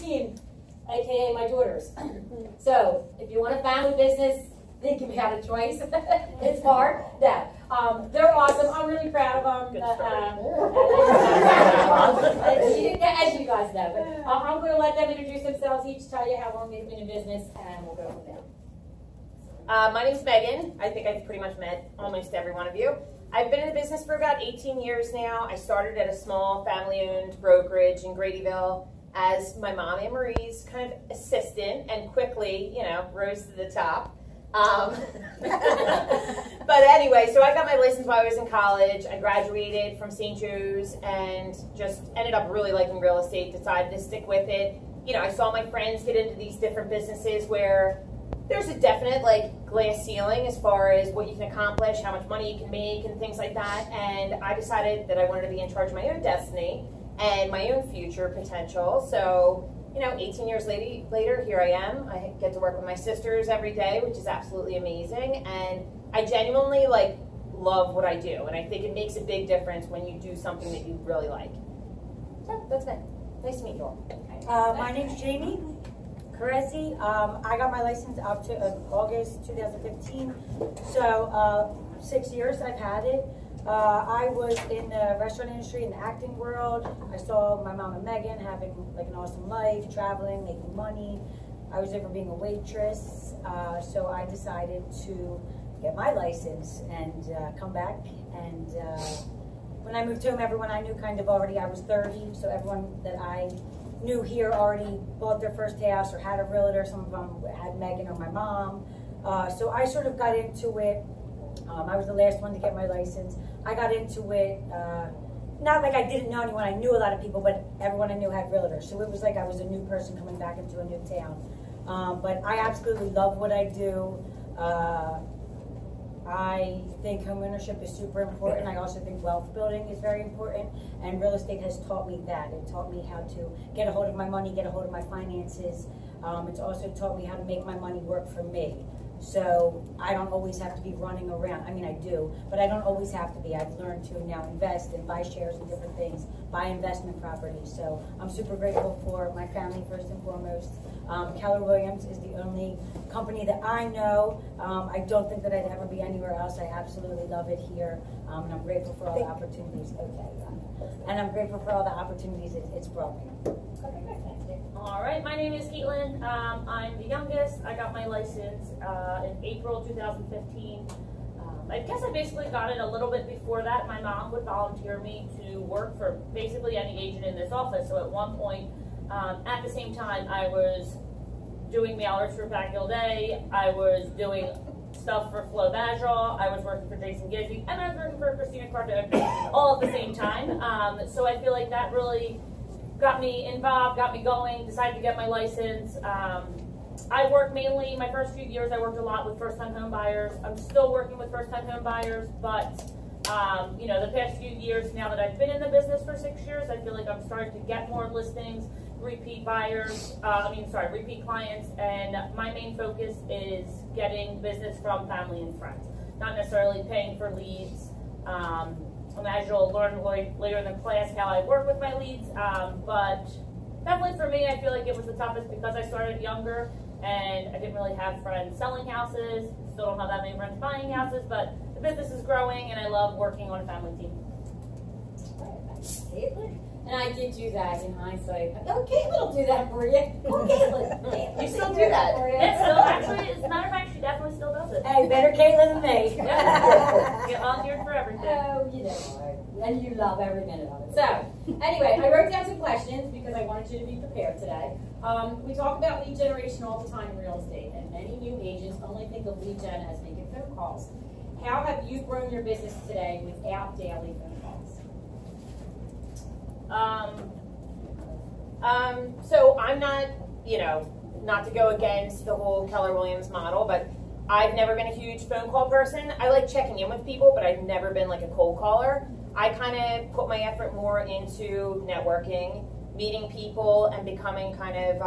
15, aka my daughters. So if you want a family business, think about it twice. It's hard. Yeah. They're awesome. I'm really proud of them. As you guys know. But, I'm going to let them introduce themselves, each tell you how long they've been in business, and we'll go from there. My name's Megan. I think I've pretty much met almost every one of you. I've been in the business for about 18 years now. I started at a small family-owned brokerage in Gradyville as my mom Anne Marie's kind of assistant, and quickly, you know, rose to the top. But anyway, so I got my license while I was in college. I graduated from St. Joe's and just ended up really liking real estate, decided to stick with it. You know, I saw my friends get into these different businesses where there's a definite like glass ceiling as far as what you can accomplish, how much money you can make, and things like that. And I decided that I wanted to be in charge of my own destiny and my own future potential. So, you know, 18 years later, here I am. I get to work with my sisters every day, which is absolutely amazing. And I genuinely like love what I do. And I think it makes a big difference when you do something that you really like. So that's it. Nice to meet you all. My name's Jamie Kerezsi. I got my license up to August 2015. So 6 years I've had it. I was in the restaurant industry, in the acting world. I saw my mom and Megan having like an awesome life, traveling, making money. I was ever being a waitress, so I decided to get my license and come back. And when I moved home, everyone I knew kind of already, I was 30, so everyone that I knew here already bought their first house or had a realtor. Some of them had Megan or my mom. So I sort of got into it. I was the last one to get my license. I got into it, not like I didn't know anyone. I knew a lot of people, but everyone I knew had realtors. So it was like I was a new person coming back into a new town. But I absolutely love what I do. I think homeownership is super important. I also think wealth building is very important. And real estate has taught me that. It taught me how to get a hold of my money, get a hold of my finances. It's also taught me how to make my money work for me. So I don't always have to be running around. I mean, I do, but I don't always have to be. I've learned to now invest and buy shares in different things, buy investment properties. So I'm super grateful for my family first and foremost. Keller Williams is the only company that I know. I don't think that I'd ever be anywhere else. I absolutely love it here, and I'm grateful for all the opportunities. And I'm grateful for all the opportunities it's brought me. All right, my name is Caitlin. I'm the youngest. I got my license in April 2015. I guess I basically got it a little bit before that. My mom would volunteer me to work for basically any agent in this office. So at one point, at the same time, I was doing mailers for Pack Hill Day. I was doing stuff for Flo Bajral. I was working for Jason Gizzi, and I was working for Christina Cardone all at the same time. So I feel like that really got me involved, got me going, decided to get my license. I worked mainly, my first few years, I worked a lot with first-time home buyers. I'm still working with first-time home buyers, but you know, the past few years, now that I've been in the business for 6 years, I feel like I'm starting to get more listings, repeat buyers, repeat clients, and my main focus is getting business from family and friends, not necessarily paying for leads. And as you'll learn later in the class how I work with my leads, but definitely for me, I feel like it was the toughest because I started younger and I didn't really have friends selling houses, still don't have that many friends buying houses, but the business is growing and I love working on a family team. And I did do that in hindsight. Oh, Caitlin will do that for you. Oh, Caitlin. You still do that? It's still, actually, as a matter of fact, she definitely still does it. Hey, better Caitlin than me. Get volunteered for everything. Oh, you know, and you love every minute of it. So, anyway, I wrote down some questions because I wanted you to be prepared today. We talk about lead generation all the time in real estate, and many new agents only think of lead gen as making phone calls. How have you grown your business today without daily phone calls? So I'm not, you know, not to go against the whole Keller Williams model, but I've never been a huge phone call person. I like checking in with people, but I've never been like a cold caller. I kind of put my effort more into networking, meeting people, and becoming kind of,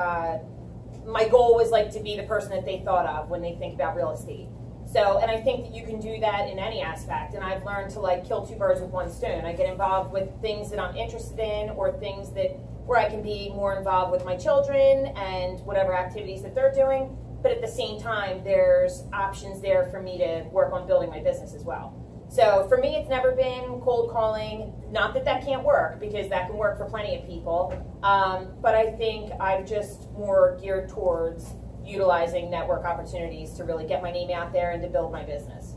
my goal was like to be the person that they thought of when they think about real estate. So, and I think that you can do that in any aspect, and I've learned to like kill two birds with one stone. I get involved with things that I'm interested in or things that where I can be more involved with my children and whatever activities that they're doing. But at the same time, there's options there for me to work on building my business as well. So for me, it's never been cold calling. Not that that can't work, because that can work for plenty of people. But I think I'm just more geared towards utilizing network opportunities to really get my name out there and to build my business.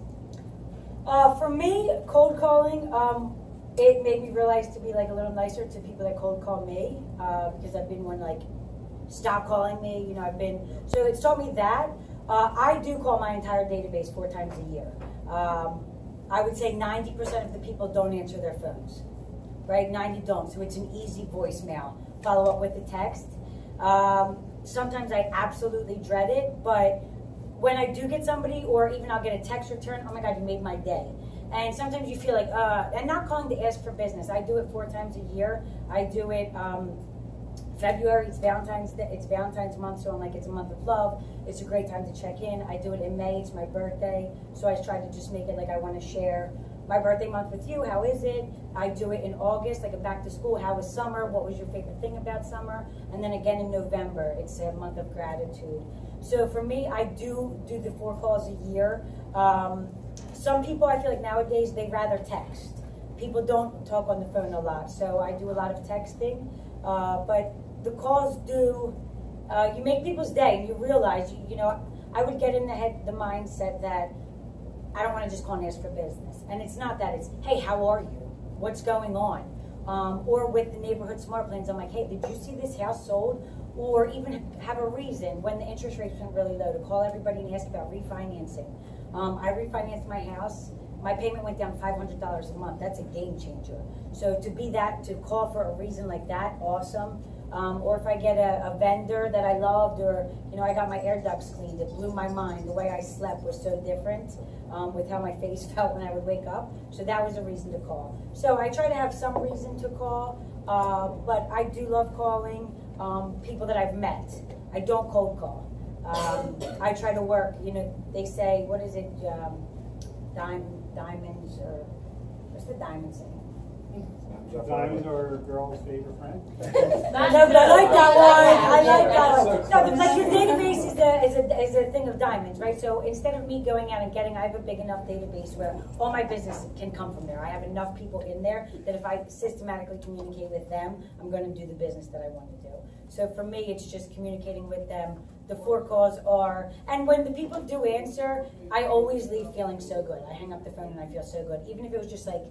For me, cold calling, it made me realize to be like a little nicer to people that cold call me, because I've been one like, stop calling me, you know, so it's taught me that. I do call my entire database 4 times a year. I would say 90% of the people don't answer their phones, right? 90 don't, so it's an easy voicemail. Follow up with a text. Sometimes I absolutely dread it, but when I do get somebody, or even I'll get a text return, oh my God, you made my day. And sometimes you feel like, and not calling to ask for business. I do it 4 times a year. I do it February, it's Valentine's Day, it's Valentine's month, so I'm like, it's a month of love. It's a great time to check in. I do it in May, it's my birthday, so I try to just make it like I want to share my birthday month with you. How is it? I do it in August, like a back to school. How was summer? What was your favorite thing about summer? And then again in November, it's a month of gratitude. So for me, I do the 4 calls a year. Some people, I feel like nowadays, they rather text. People don't talk on the phone a lot, so I do a lot of texting. But the calls do, you make people's day, and you realize, you know, I would get in the mindset that I don't want to just call and ask for business. And it's not that, it's, hey, how are you? What's going on? Or with the neighborhood smart plans, I'm like, hey, did you see this house sold? Or even have a reason when the interest rates went really low to call everybody and ask about refinancing. I refinanced my house. My payment went down $500 a month. That's a game changer. So to call for a reason like that, awesome. Or if I get a vendor that I loved, or, you know, I got my air ducts cleaned, it blew my mind. The way I slept was so different with how my face felt when I would wake up. So that was a reason to call. So I try to have some reason to call, but I do love calling people that I've met. I don't cold call. I try to work, you know, they say, what is it, diamonds, or what's the diamond saying? Diamonds are a girl's favorite friend. No, but I like that one. I like that one. No, but like your database is a thing of diamonds, right? So instead of me going out and I have a big enough database where all my business can come from there. I have enough people in there that if I systematically communicate with them, I'm going to do the business that I want to do. So for me, it's just communicating with them. The 4 calls are, and when the people do answer, I always leave feeling so good. I hang up the phone and I feel so good, even if it was just like,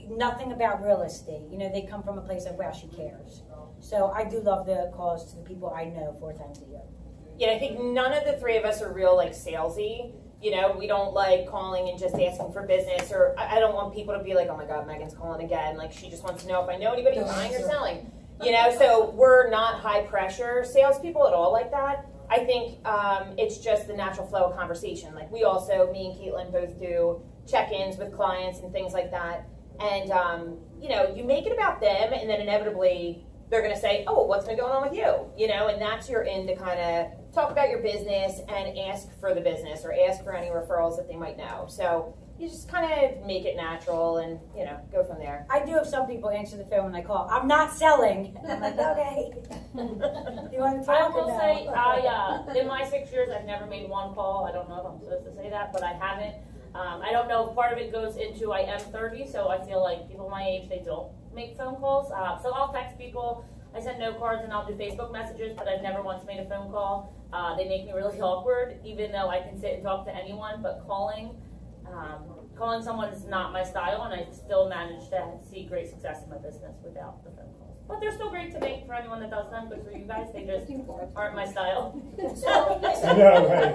nothing about real estate. You know, they come from a place of, wow, she cares. So I do love the calls to the people I know 4 times a year. Yeah, I think none of the 3 of us are real, like, salesy. You know, we don't like calling and just asking for business, or I don't want people to be like, oh my God, Megan's calling again. Like, she just wants to know if I know anybody buying or selling. You know, so we're not high pressure salespeople at all like that. I think it's just the natural flow of conversation. Like, we also, me and Caitlin both do check-ins with clients and things like that. And, you know, you make it about them, and then inevitably they're going to say, oh, what's been going on with you? You know, and that's your in to kind of talk about your business and ask for the business or ask for any referrals that they might know. So you just kind of make it natural and, you know, go from there. I do have some people answer the phone when I call. I'm not selling. I'm like, okay. You want to talk? I will say, in my 6 years, I've never made 1 call. I don't know if I'm supposed to say that, but I haven't. I don't know if part of it goes into I am 30, so I feel like people my age, they don't make phone calls. So I'll text people. I send note cards and I'll do Facebook messages, but I've never once made a phone call. They make me really awkward, even though I can sit and talk to anyone, but calling someone is not my style, and I still manage to see great success in my business without the phone calls. But they're still great to make for anyone that does them. Good for you guys. They just aren't my style.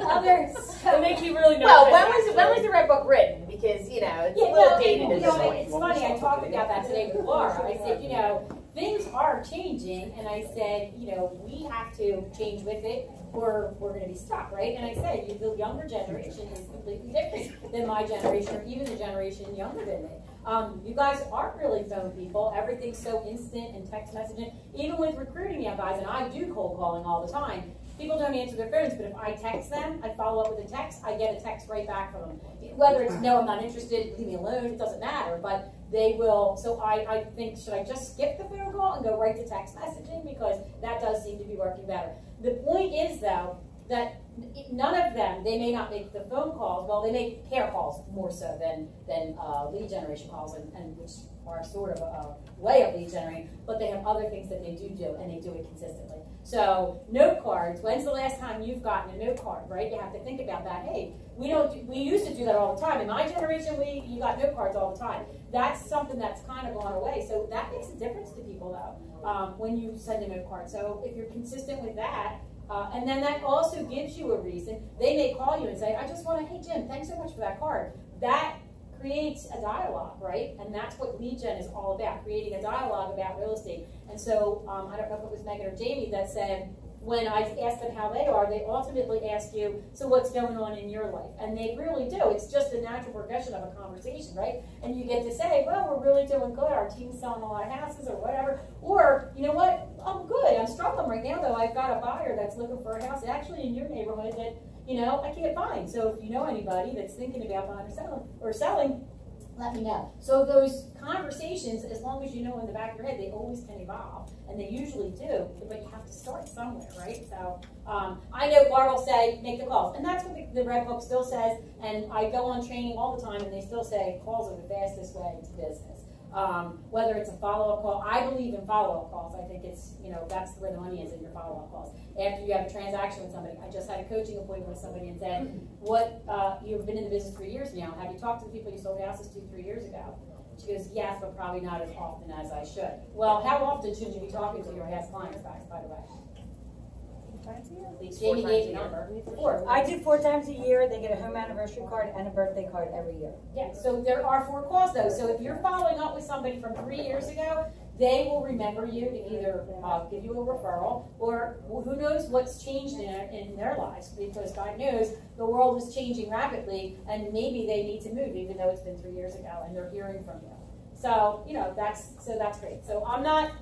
Others. It makes you really nervous. Well, when was the Red Book written? Because, you know, it's a little dated at this point. It's funny, I talked about that today with Laura. I said, you know, things are changing, and I said, you know, we have to change with it, or we're going to be stuck, right? And I said, the younger generation is completely different than my generation, or even the generation younger than me. You guys aren't really phone people. Everything's so instant and text messaging. Even with recruiting, you guys, and I do cold calling all the time. people don't answer their phones, but if I text them, I follow up with a text, I get a text right back from them. Whether it's no, I'm not interested, leave me alone, it doesn't matter, but they will. So I think, should I just skip the phone call and go right to text messaging, because that does seem to be working better. The point is, though, that none of them, they may not make the phone calls, well, they make care calls more so than lead generation calls, and which are sort of a way of lead generating, but they have other things that they do, and they do it consistently. So note cards, when's the last time you've gotten a note card, right? You have to think about that. Hey, we used to do that all the time. In my generation, you got note cards all the time. That's something that's kind of gone away. So that makes a difference to people, though, when you send a note card. So if you're consistent with that, and then that also gives you a reason. They may call you and say, I just want to, hey, Jim, thanks so much for that card. That creates a dialogue, right? And that's what lead gen is all about, creating a dialogue about real estate. And so I don't know if it was Megan or Jamie that said, when I ask them how they are, they ultimately ask you, so what's going on in your life? And they really do. It's just a natural progression of a conversation, right? And you get to say, well, we're really doing good. Our team's selling a lot of houses or whatever. Or, you know what, I'm good. I'm struggling right now, though. I've got a buyer that's looking for a house actually in your neighborhood that, you know, I can't find. So if you know anybody that's thinking about buying or selling, let me know. So those conversations, as long as you know in the back of your head, they always can evolve, and they usually do, but you have to start somewhere, right? So I know Bart will say, make the calls, and that's what the Red Book still says, and I go on training all the time, and they still say calls are the fastest way to business. Whether it's a follow-up call, I believe in follow-up calls. I think it's, you know, that's where the money is in your follow-up calls. After you have a transaction with somebody, I just had a coaching appointment with somebody and said, you've been in the business for years now. Have you talked to the people you sold houses to 3 years ago? She goes, yes, but probably not as often as I should. Well, how often should you be talking to your past clients, guys, by the way? Jamie gave the number. I do 4 times a year. They get a home anniversary card and a birthday card every year. Yeah, so there are 4 calls, though. So if you're following up with somebody from 3 years ago, they will remember you to either give you a referral, or who knows what's changed in their lives, because God knows the world is changing rapidly, and maybe they need to move, even though it's been 3 years ago, and they're hearing from you. So, you know, that's great. So I'm not...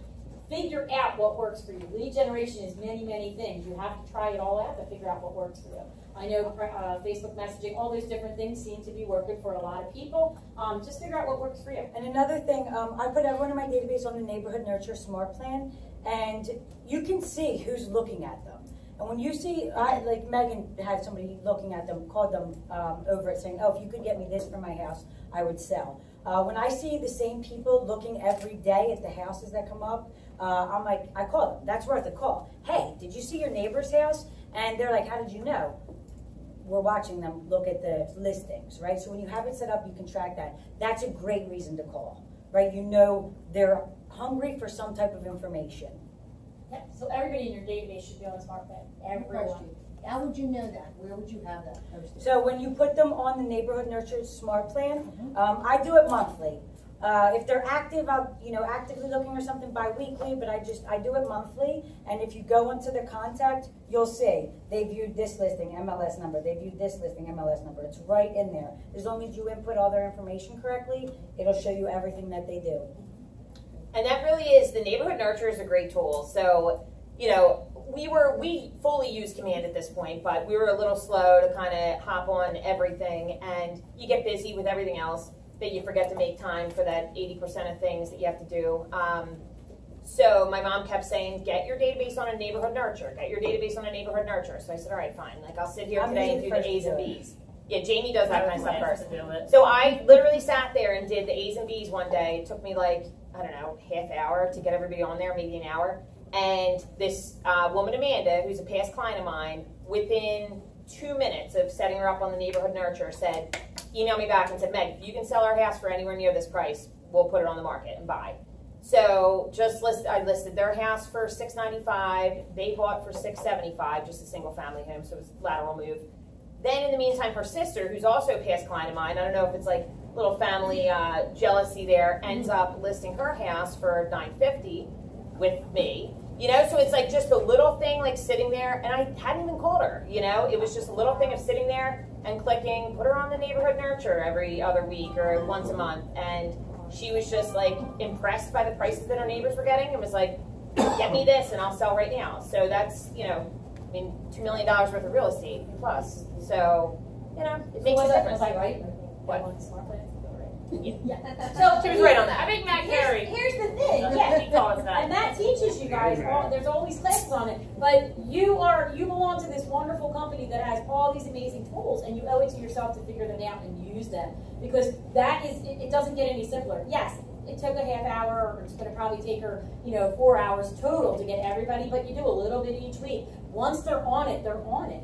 Figure out what works for you. Lead generation is many, many things. You have to try it all out to figure out what works for you. I know Facebook messaging, all those different things seem to be working for a lot of people. Just figure out what works for you. And another thing, I put everyone in my database on the Neighborhood Nurture Smart Plan, and you can see who's looking at them. And when you see, like Megan had somebody looking at them, called them over it saying, oh, if you could get me this for my house, I would sell. When I see the same people looking every day at the houses that come up, I'm like, I call them. That's worth a call. Hey, did you see your neighbor's house? And they're like, how did you know? We're watching them look at the listings, right? So when you have it set up, you can track that. That's a great reason to call, right? You know they're hungry for some type of information. Yeah, so everybody in your database should be on a smart plan. Everyone. How would you know that? Where would you have that posted? So when you put them on the Neighborhood Nurture Smart Plan, I do it monthly. If they're active, I'll, actively looking or something bi-weekly, but I do it monthly. And if you go into the contact, you'll see they viewed this listing, MLS number. They viewed this listing, MLS number. It's right in there. As long as you input all their information correctly, it'll show you everything that they do. And that really is, the Neighborhood Nurture is a great tool. So, we fully use Command at this point, but we were a little slow to kind of hop on everything, and you get busy with everything else that you forget to make time for that 80% of things that you have to do. So my mom kept saying, get your database on a Neighborhood Nurture, get your database on a Neighborhood Nurture. So I said, all right, fine. Like, I'll sit here today and do the A's and B's. Yeah, Jamie does that kind of stuff first. So I literally sat there and did the A's and B's one day. It took me like, I don't know, half hour to get everybody on there, maybe an hour. And this woman, Amanda, who's a past client of mine, within 2 minutes of setting her up on the Neighborhood Nurture, said, emailed me back and said, Meg, if you can sell our house for anywhere near this price, we'll put it on the market and buy. So I listed their house for $695. They bought for $675, just a single family home, so it was a lateral move. Then in the meantime, her sister, who's also a past client of mine, I don't know if it's like little family jealousy there, ends up listing her house for $950 with me. So it's like just a little thing like sitting there, and I hadn't even called her, it was just a little thing of sitting there and clicking, put her on the Neighborhood Nurture every other week or once a month, and she was just like impressed by the prices that her neighbors were getting and was like, get me this and I'll sell right now. So that's, mean, $2 million worth of real estate plus. So, you know, it makes a Was difference. I right? What? Yeah. So she was right on that. I think Matt Carey. Here's the thing. Yeah, he taught us that. And that teaches you guys, there's always classes on it, but you belong to this wonderful company that has all these amazing tools, and you owe it to yourself to figure them out and use them, because it doesn't get any simpler. Yes, it took a half hour, or it's going to probably take her, 4 hours total to get everybody, but you do a little bit each week. Once they're on it,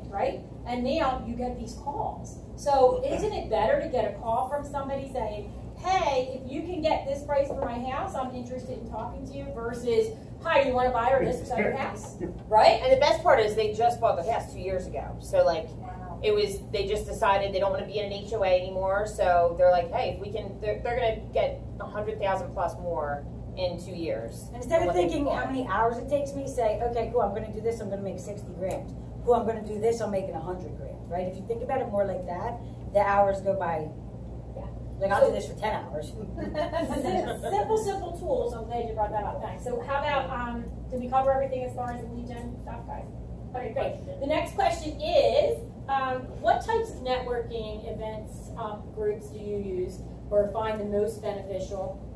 right? And now you get these calls. So isn't it better to get a call from somebody saying, hey, if you can get this price for my house, I'm interested in talking to you, versus, hi, you want to buy or this or sell your house, right? And the best part is they just bought the house 2 years ago. So like, they just decided they don't want to be in an HOA anymore. So they're like, hey, if we can, they're going to get 100,000 plus more in 2 years. Instead of thinking how many hours it takes me, say, okay, cool, I'm going to do this, I'm going to make 60 grand. Cool, I'm going to do this, I'm making 100 grand, right? If you think about it more like that, the hours go by, like I'll do this for 10 hours. Simple tools. I'm glad you brought that up. Thanks. So how about, did we cover everything as far as the lead gen stuff, guys? Okay, great. The next question is, what types of networking events, groups do you use or find the most beneficial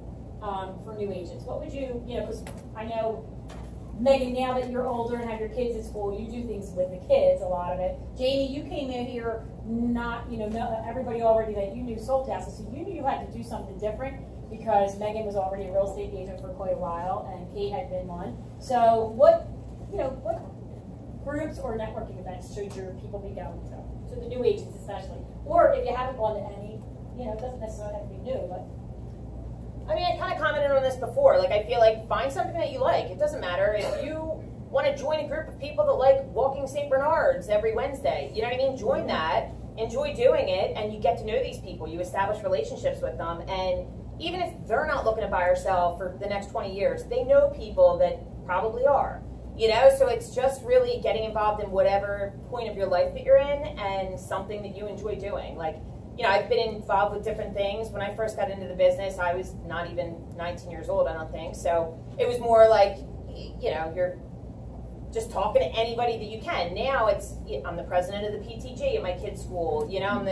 for new agents? What would you, because I know, Megan, now that you're older and have your kids at school, you do things with the kids, a lot of it. Jamie, you came in here not everybody already that you knew sold houses, so you knew you had to do something different because Megan was already a real estate agent for quite a while and Kate had been one. So what groups or networking events should your people be going to? So the new agents especially. Or if you haven't gone to any, it doesn't necessarily have to be new, but I mean, I kind of commented on this before. Like, I feel like find something that you like. It doesn't matter if you want to join a group of people that like walking St. Bernards every Wednesday. You know what I mean? Join that, enjoy doing it, and you get to know these people. You establish relationships with them, and even if they're not looking to buy or sell for the next 20 years, they know people that probably are. So it's just really getting involved in whatever point of your life that you're in and something that you enjoy doing. Like, I've been involved with different things. When I first got into the business, I was not even 19 years old, I don't think. So it was more like, you're just talking to anybody that you can. Now I'm the president of the PTG at my kids' school. I'm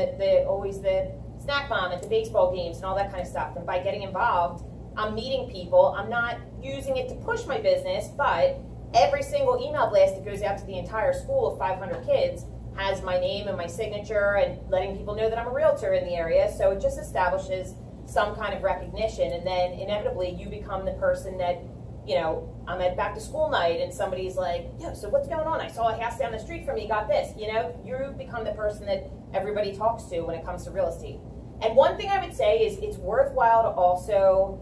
always the snack mom at the baseball games and all that kind of stuff. And by getting involved, I'm meeting people. I'm not using it to push my business, but every single email blast that goes out to the entire school of 500 kids has my name and my signature and letting people know that I'm a realtor in the area. So it just establishes some kind of recognition, and then inevitably you become the person that, I'm at back to school night and somebody's like, so what's going on? I saw a house down the street from me, got this. You become the person that everybody talks to when it comes to real estate. And one thing I would say is it's worthwhile to also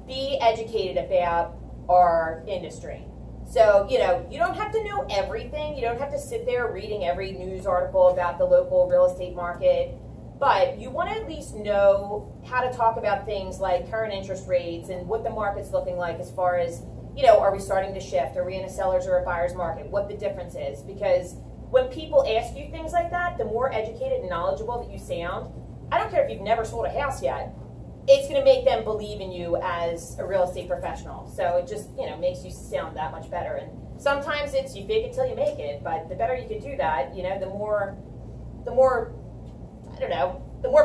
be educated about our industry. So, you don't have to know everything. You don't have to sit there reading every news article about the local real estate market. But you want to at least know how to talk about things like current interest rates and what the market's looking like as far as, are we starting to shift? Are we in a seller's or a buyer's market? What the difference is. Because when people ask you things like that, the more educated and knowledgeable that you sound, I don't care if you've never sold a house yet, it's going to make them believe in you as a real estate professional. So it just, makes you sound that much better. And sometimes it's you fake it till you make it, but the better you can do that, the more, the more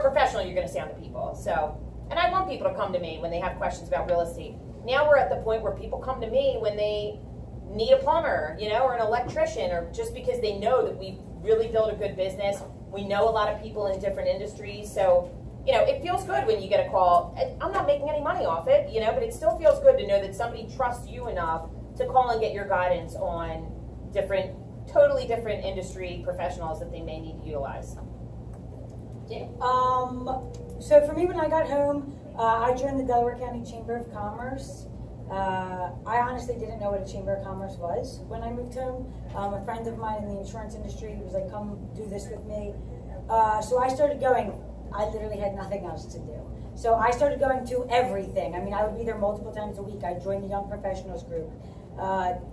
professional you're going to sound to people. So, and I want people to come to me when they have questions about real estate. Now we're at the point where people come to me when they need a plumber, or an electrician, or just because they know that we really build a good business. We know a lot of people in different industries. So, it feels good when you get a call. I'm not making any money off it, but it still feels good to know that somebody trusts you enough to call and get your guidance on totally different industry professionals that they may need to utilize. Yeah. So for me, when I got home, I joined the Delaware County Chamber of Commerce. I honestly didn't know what a Chamber of Commerce was when I moved home. A friend of mine in the insurance industry was like, come do this with me. So I started going. I literally had nothing else to do. So I started going to everything. I mean, I would be there multiple times a week. I joined the Young Professionals group.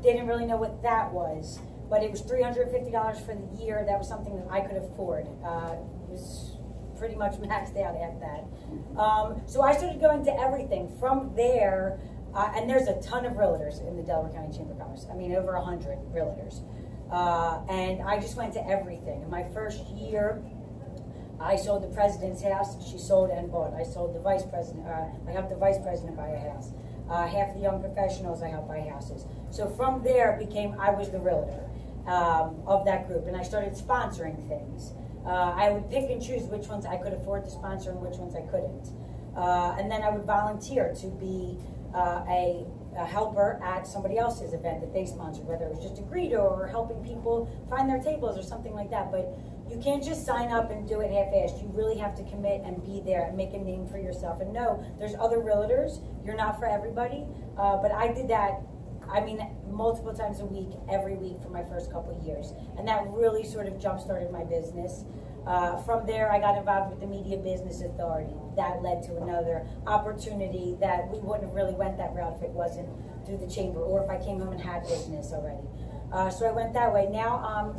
Didn't really know what that was, but it was $350 for the year. That was something that I could afford. It was pretty much maxed out at that. So I started going to everything. From there, and there's a ton of realtors in the Delaware County Chamber of Commerce. I mean, over 100 realtors. And I just went to everything. In my first year, I sold the president's house. She sold and bought. I sold the vice president. I helped the vice president buy a house. Half the young professionals I helped buy houses. So from there, I was the realtor of that group, and I started sponsoring things. I would pick and choose which ones I could afford to sponsor and which ones I couldn't. And then I would volunteer to be a helper at somebody else's event that they sponsored, whether it was just a greeter or helping people find their tables or something like that. But you can't just sign up and do it half-assed. You really have to commit and be there and make a name for yourself. And no, there's other realtors. You're not for everybody. But I did that, I mean, multiple times a week, every week for my first couple of years. And that really sort of jump-started my business. From there, I got involved with the Media Business Authority. That led to another opportunity that we wouldn't have really went that route if it wasn't through the chamber or if I came home and had business already. So I went that way. Now I'm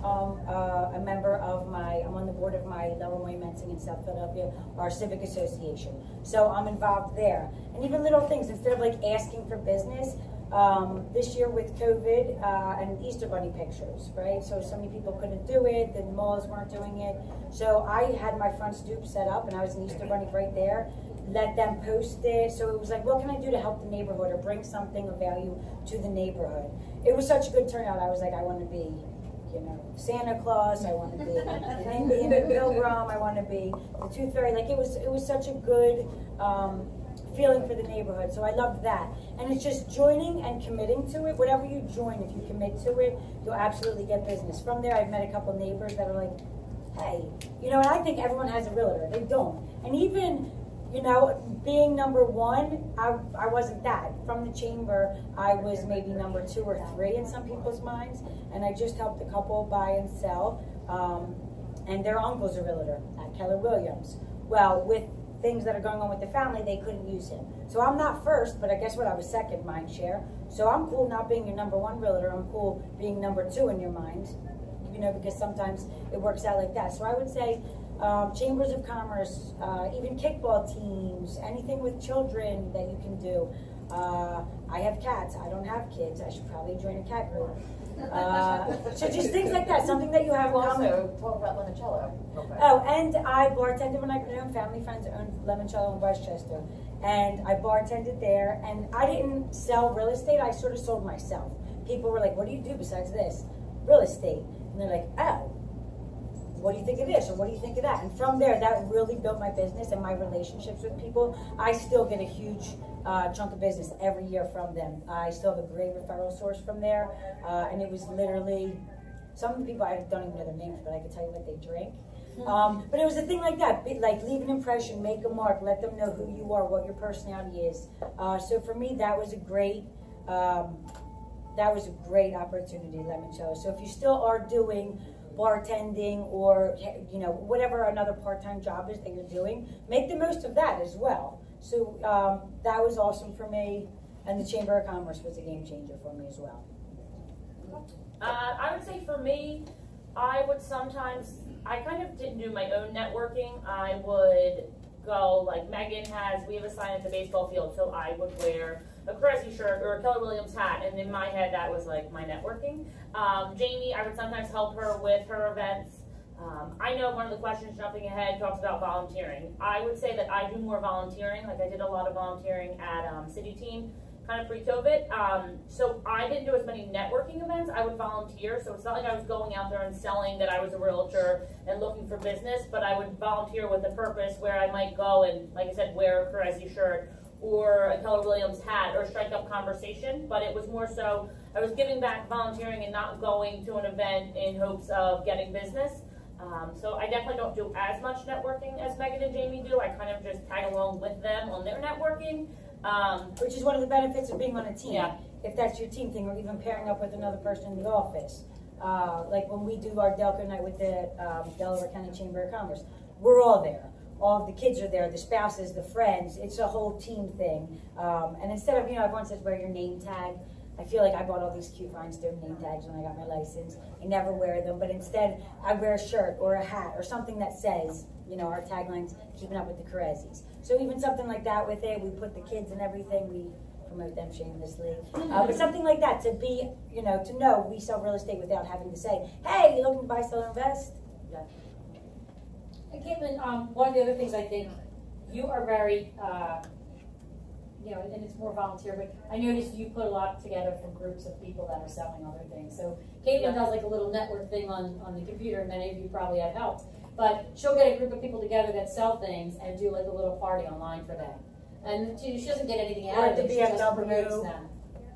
a member of I'm on the board of my Lower Mensing in South Philadelphia, our civic association. So I'm involved there. And even little things, instead of like asking for business, this year with COVID and Easter Bunny pictures, right? So many people couldn't do it, the malls weren't doing it. So I had my front stoop set up and I was an Easter Bunny right there, let them post it. So it was like, what can I do to help the neighborhood or bring something of value to the neighborhood? It was such a good turnout. I was like, I want to be, you know, Santa Claus, I want to be an Indian pilgrim, I want to be the Tooth Fairy. Like it was such a good feeling for the neighborhood. So I loved that. And it's just joining and committing to it. Whatever you join, if you commit to it, you'll absolutely get business. From there, I've met a couple neighbors that are like, hey, you know, and I think everyone has a realtor. They don't. And even, you know, being number one, I wasn't that. From the chamber, I was maybe number 2 or 3 in some people's minds. And I just helped a couple buy and sell. And their uncle's a realtor at Keller Williams. Well, with things that are going on with the family, they couldn't use him. So I'm not first, but I guess what, I was second mind share. So I'm cool not being your number 1 realtor. I'm cool being number 2 in your mind, you know, because sometimes it works out like that. So I would say chambers of commerce, even kickball teams, anything with children that you can do. I have cats. I don't have kids. I should probably join a cat group. So just things like that, something that you have in common. Also, talk about limoncello. Okay. Oh, and I bartended when I could own. Family friends owned limoncello in Westchester, and I bartended there. And I didn't sell real estate. I sort of sold myself. People were like, "What do you do besides this? Real estate?" And they're like, "Oh, what do you think of this, or what do you think of that?" And from there, that really built my business and my relationships with people. I still get a huge chunk of business every year from them. I still have a great referral source from there, and it was literally, some of the people, I don't even know their names, but I can tell you what they drink. But it was a thing like that, like leave an impression, make a mark, let them know who you are, what your personality is. So for me, that was a great opportunity, limoncello. So if you still are doing bartending or, you know, whatever another part-time job is that you're doing, make the most of that as well. So that was awesome for me, and the Chamber of Commerce was a game changer for me as well. I would say for me, I kind of didn't do my own networking. I would go, like Megan has, we have a sign at the baseball field, so I would wear a Kerezsi shirt or a Keller Williams hat, and in my head that was like my networking. Jamie, I would sometimes help her with her events. I know one of the questions, jumping ahead, talks about volunteering. I would say that I do more volunteering. Like I did a lot of volunteering at City Team, kind of pre-COVID. So I didn't do as many networking events. I would volunteer. So it's not like I was going out there and selling that I was a realtor and looking for business, but I would volunteer with a purpose where I might go and, like I said, wear a Kerezsi shirt or a Keller Williams hat or strike up conversation. But it was more so I was giving back, volunteering, and not going to an event in hopes of getting business. So I definitely don't do as much networking as Megan and Jamie do. I kind of just tag along with them on their networking. Which is one of the benefits of being on a team. Yeah. If that's your team thing, or even pairing up with another person in the office. Like when we do our Delco night with the Delaware County Chamber of Commerce, we're all there. All of the kids are there, the spouses, the friends. It's a whole team thing. And instead of, you know, everyone says wear your name tag. I feel like I bought all these cute rhinestone name tags when I got my license. I never wear them, but instead I wear a shirt or a hat or something that says, you know, our tagline's keeping up with the Kerezsis. So even something like that with it, we put the kids and everything, we promote them shamelessly. But something like that, to be, you know, to know we sell real estate without having to say, hey, you looking to buy, sell, invest? Yeah. And Caitlin, one of the other things I think you are very, you know, and it's more volunteer, but I noticed you put a lot together from groups of people that are selling other things. So Caitlin does like a little network thing on the computer, and many of you probably have helped. But she'll get a group of people together that sell things and do like a little party online for them. And she doesn't get anything out of it, she just promotes them.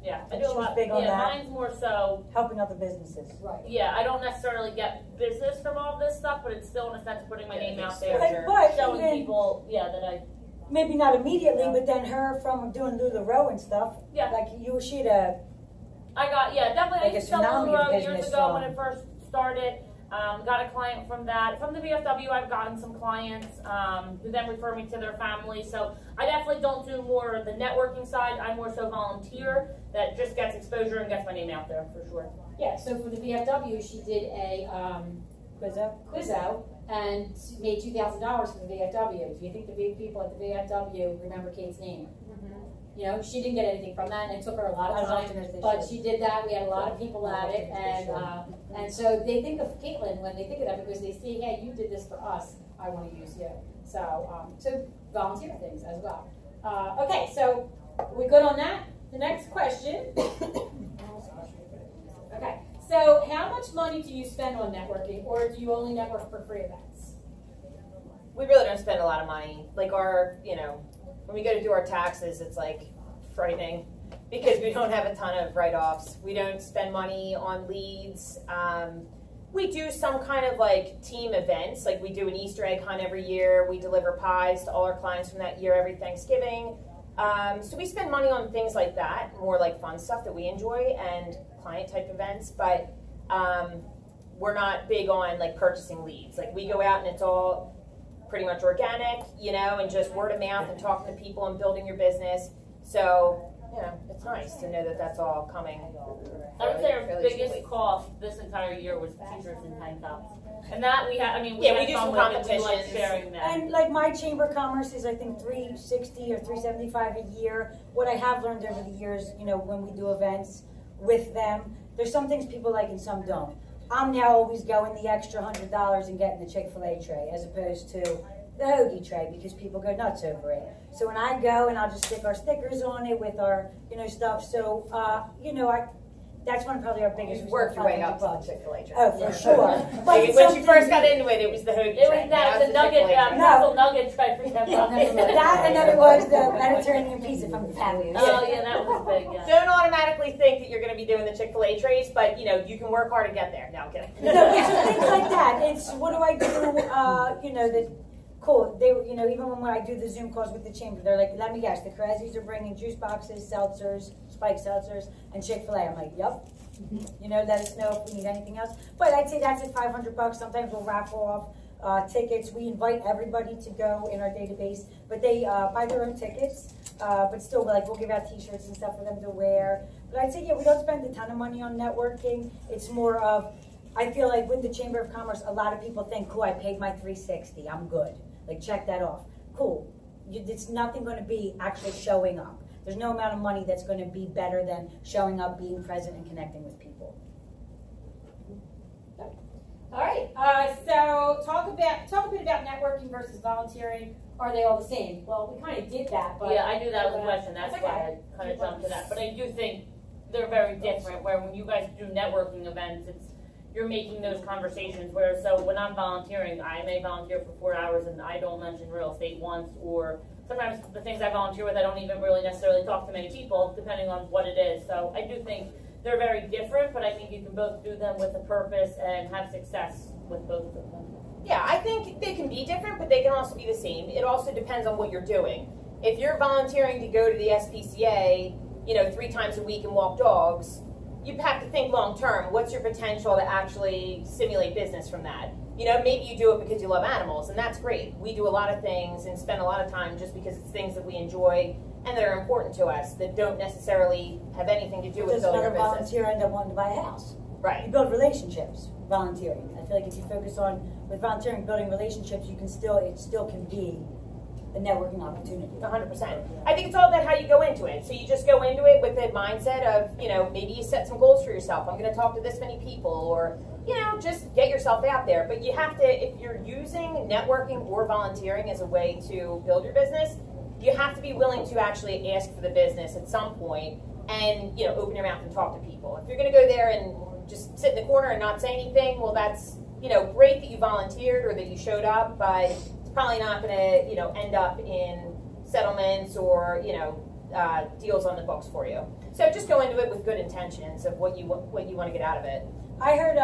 Yeah, I do a lot. Big on that. Mine's more so helping other businesses. Right. Yeah, I don't necessarily get business from all this stuff, but it's still in a sense putting my name out there, But showing even, people, that I. maybe not immediately, but then her from doing LuLaRoe and stuff. Yeah. Like she'd I got definitely. Like I used to sell tsunami of LuLaRoe years business ago from- when it first started. Got a client from that. From the VFW, I've gotten some clients who then refer me to their family. So I definitely don't do more of the networking side. I'm more so volunteer that just gets exposure and gets my name out there for sure. Yeah, so for the VFW, she did a quiz out and made $2,000 for the VFW. Do you think the big people at the VFW remember Kate's name? You know, she didn't get anything from that, and it took her a lot of time, but she did that. We had a lot of people at it, and so they think of Caitlin when they think of that because they see, hey, you did this for us. I want to use you. So, so volunteer things as well. Okay, so we good on that? The next question. Okay, so how much money do you spend on networking, or do you only network for free events? We really don't spend a lot of money. Like when we go to do our taxes, it's like frightening because we don't have a ton of write-offs. We don't spend money on leads. We do some kind of like team events. Like we do an Easter egg hunt every year. We deliver pies to all our clients from that year every Thanksgiving. So we spend money on things like that, more like fun stuff that we enjoy and client type events. But we're not big on like purchasing leads. Like we go out and it's all pretty much organic, and just word of mouth and talking to people and building your business. So, it's nice to know that that's all coming. I would say our biggest cost this entire year was t-shirts and tank tops. And that we had, we do some competitions. We like sharing that. And like my Chamber of Commerce is I think $360 or $375 a year. What I have learned over the years, when we do events with them, there's some things people like and some don't. I'm now always going the extra $100 and getting the Chick-fil-A tray as opposed to the hoagie tray because people go nuts over it. So when I go and I'll just stick our stickers on it with our, stuff. So, that's one of probably our biggest. You worked your way up to the Chick-fil-A tray. Oh, for sure. But when you first got into it was the hoagie tray. That was the nugget, nugget tray for $10. That and then it was the Mediterranean pizza from the patio. Oh yeah, that was big. Yeah. Don't automatically think that you're going to be doing the Chick-fil-A trays, but you can work hard to get there. No, I'm kidding. No, but so things like that. It's what do I do? Cool. They, even when I do the Zoom calls with the chamber, they're like, let me guess, the Kerezsis are bringing juice boxes, seltzers, spiked seltzers, and Chick-fil-A. I'm like, yep. Let us know if we need anything else. But I'd say that's at $500. Sometimes we'll raffle off tickets. We invite everybody to go in our database, but they buy their own tickets. But still, we'll give out T-shirts and stuff for them to wear. But I'd say, we don't spend a ton of money on networking. It's more of, I feel like with the Chamber of Commerce, a lot of people think, cool, I paid my $360, I'm good. Like, check that off. Cool. It's nothing going to be actually showing up. There's no amount of money that's going to be better than showing up, being present, and connecting with people. All right. So talk a bit about networking versus volunteering. Are they all the same? Well, we kind of did that, but yeah, I knew that was a question. That's why I kind of jumped to that. But I do think they're very different. Where when you guys do networking events, you're making those conversations where, so when I'm volunteering, I may volunteer for 4 hours and I don't mention real estate once, or sometimes the things I volunteer with, I don't even really necessarily talk to many people, depending on what it is. So I do think they're very different, but I think you can both do them with a purpose and have success with both of them. Yeah, I think they can be different, but they can also be the same. It also depends on what you're doing. If you're volunteering to go to the SPCA, 3 times a week and walk dogs, you have to think long term. What's your potential to actually simulate business from that? Maybe you do it because you love animals, and that's great. We do a lot of things and spend a lot of time just because it's things that we enjoy and that are important to us that don't necessarily have anything to do with building your business. Volunteer end up wanting to buy a house. Right. You build relationships, volunteering. I feel like if you focus on, with volunteering, building relationships, it still can be a networking opportunity. 100%. I think it's all about how you go into it. So you just go into it with the mindset of, you know, maybe you set some goals for yourself. I'm going to talk to this many people, or, you know, just get yourself out there. But you have to, if you're using networking or volunteering as a way to build your business, you have to be willing to actually ask for the business at some point and, you know, open your mouth and talk to people. If you're going to go there and just sit in the corner and not say anything, well, that's, you know, great that you volunteered or that you showed up, but it's probably not going to, you know, end up in settlements or, you know, deals on the books for you. So just go into it with good intentions of what you want to get out of it. I heard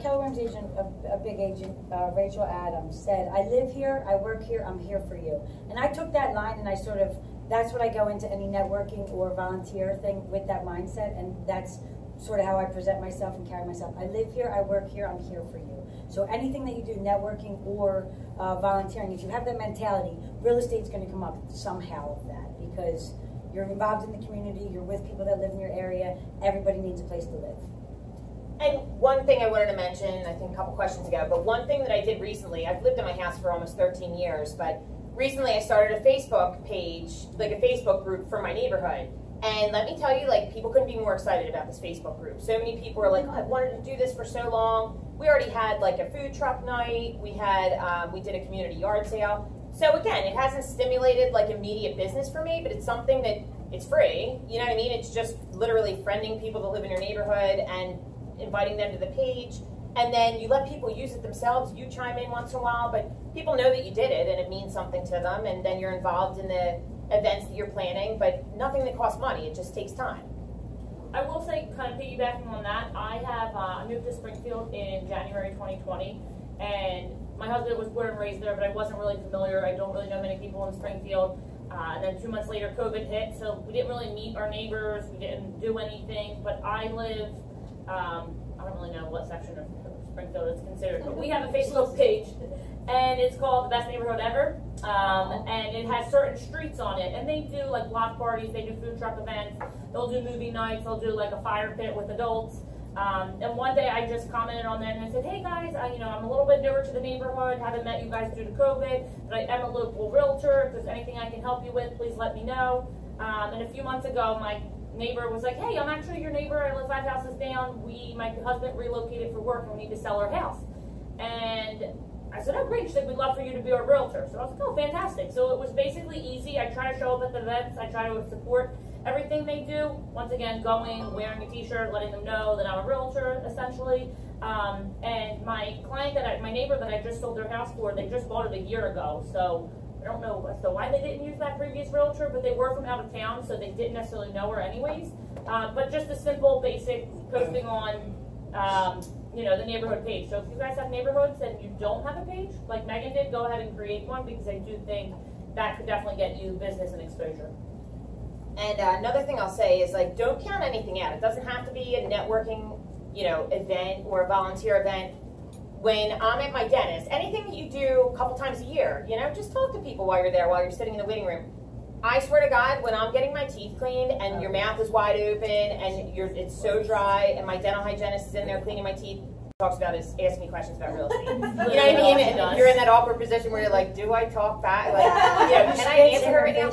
Keller Williams' agent, a big agent, Rachel Adams, said, "I live here, I work here, I'm here for you." And I took that line and I sort of, that's what I go into any networking or volunteer thing with, that mindset, and that's sort of how I present myself and carry myself. I live here, I work here, I'm here for you. So anything that you do, networking or volunteering, if you have that mentality, real estate's going to come up somehow of that, because you're involved in the community, you're with people that live in your area, everybody needs a place to live. And one thing I wanted to mention, I think a couple questions ago, but one thing that I did recently, I've lived in my house for almost 13 years, but recently I started a Facebook page, like a Facebook group for my neighborhood. And let me tell you, like, people couldn't be more excited about this Facebook group. So many people were like, oh, I've wanted to do this for so long. We already had like a food truck night. We had, we did a community yard sale. So again, it hasn't stimulated like immediate business for me, but it's something that it's free. You know what I mean? It's just literally friending people that live in your neighborhood and inviting them to the page, and then you let people use it themselves. You chime in once in a while, but people know that you did it and it means something to them, and then you're involved in the events that you're planning, but nothing that costs money. It just takes time. I will say, kind of piggybacking on that, I moved to Springfield in January 2020, and my husband was born and raised there, but I wasn't really familiar. I don't really know many people in Springfield. And then 2 months later, COVID hit, so we didn't really meet our neighbors. We didn't do anything, but I live, I don't really know what section of Springfield it's considered, but we have a Facebook page, and it's called The Best Neighborhood Ever, and it has certain streets on it, and they do like block parties, they do food truck events, they'll do movie nights, they'll do like a fire pit with adults, and one day I just commented on that and I said, hey guys, I'm a little bit newer to the neighborhood, haven't met you guys due to COVID, but I am a local realtor. If there's anything I can help you with, please let me know. And a few months ago, my neighbor was like, hey, I'm actually your neighbor, I live 5 houses down, my husband relocated for work and we need to sell our house. And I said, oh great, she said, we'd love for you to be our realtor. So I was like, oh fantastic. So it was basically easy. I try to show up at the events, I try to support everything they do. Once again, going, wearing a t-shirt, letting them know that I'm a realtor, essentially. And my client, my neighbor that I just sold their house for, they just bought it a year ago. So I don't know as to why they didn't use that previous realtor, but they were from out of town, so they didn't necessarily know her anyways. But just a simple, basic posting on, the neighborhood page. So if you guys have neighborhoods and you don't have a page, like Megan did, go ahead and create one, because I do think that could definitely get you business and exposure. And another thing I'll say is, like, don't count anything out. It doesn't have to be a networking, event or a volunteer event. When I'm at my dentist, anything that you do a couple times a year, just talk to people while you're there, while you're sitting in the waiting room. I swear to God, when I'm getting my teeth cleaned and your mouth is wide open and it's so dry and my dental hygienist is in there cleaning my teeth, talks about is asking me questions about real estate. You know what I mean? And you're in that awkward position where you're like, do I talk back? Like, can I answer her right now?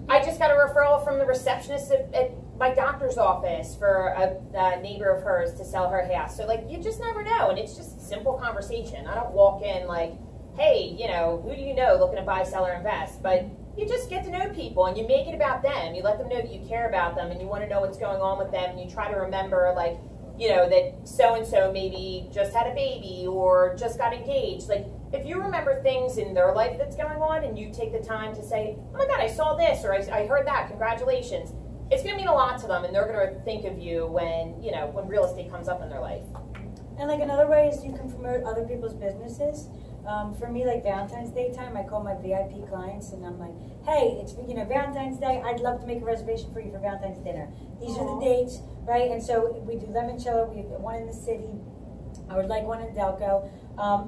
I just got a referral from the receptionist at my doctor's office for a neighbor of hers to sell her house. So, you just never know. And it's just simple conversation. I don't walk in like, hey, who do you know looking to buy, sell, or invest? But you just get to know people and you make it about them. You let them know that you care about them and you want to know what's going on with them, and you try to remember, that so-and-so maybe just had a baby or just got engaged. If you remember things in their life that's going on and you take the time to say, oh my God, I saw this, or I heard that, congratulations, it's going to mean a lot to them, and they're going to think of you when real estate comes up in their life. And another way is you can promote other people's businesses. For me, Valentine's Day time, I call my VIP clients and I'm like, hey, it's Valentine's Day. I'd love to make a reservation for you for Valentine's dinner. These are the dates, right? And so we do limoncello. We have one in the city. I would like one in Delco.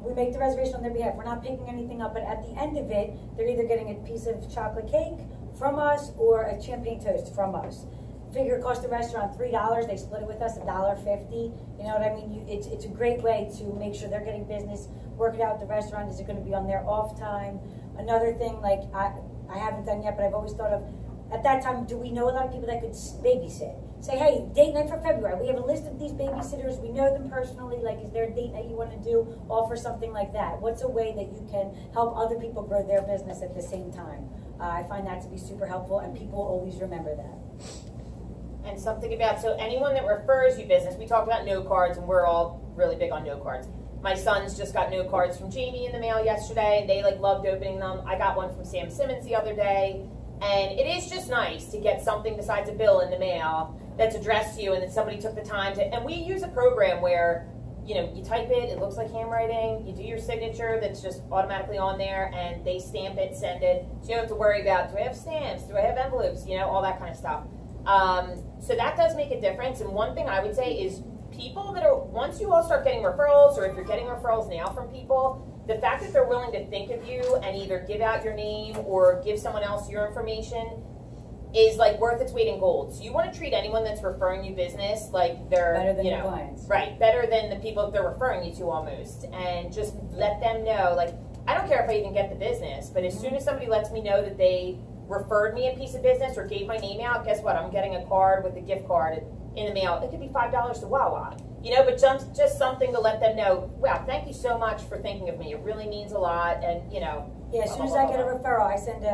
We make the reservation on their behalf. We're not picking anything up, but at the end of it, they're either getting a piece of chocolate cake from us or a champagne toast from us. Figure it cost the restaurant $3. They split it with us, $1.50. You know what I mean? It's a great way to make sure they're getting business. Work it out at the restaurant. Is it going to be on their off time? Another thing, like I haven't done yet, but I've always thought of, at that time, do we know a lot of people that could babysit? Say, hey, date night for February. We have a list of these babysitters. We know them personally. Like, is there a date night you want to do? Offer something like that. What's a way that you can help other people grow their business at the same time? I find that to be super helpful, and people always remember that. And something about, so anyone that refers you business, we talked about note cards, and we're all really big on note cards. My sons just got note cards from Jamie in the mail yesterday, and they like loved opening them. I got one from Sam Simmons the other day, and it is just nice to get something besides a bill in the mail that's addressed to you and that somebody took the time to, and we use a program where, you know, you type it looks like handwriting, you do your signature that's just automatically on there, and they stamp it, send it, so you don't have to worry about, do I have stamps, do I have envelopes, you know, all that kind of stuff. So that does make a difference, and one thing I would say is people that are, once you all start getting referrals, or if you're getting referrals now from people, the fact that they're willing to think of you and either give out your name or give someone else your information is like worth its weight in gold. So you want to treat anyone that's referring you business like they're Better than you your know, clients. right, better than the people that they're referring you to almost, and just let them know. Like, I don't care if I even get the business, but as soon as somebody lets me know that they referred me a piece of business or gave my name out, guess what? I'm getting a card with a gift card in the mail. It could be $5 to Wawa, you know, but just something to let them know, wow, thank you so much for thinking of me. It really means a lot, and you know. Yeah, as soon as I get a referral, I send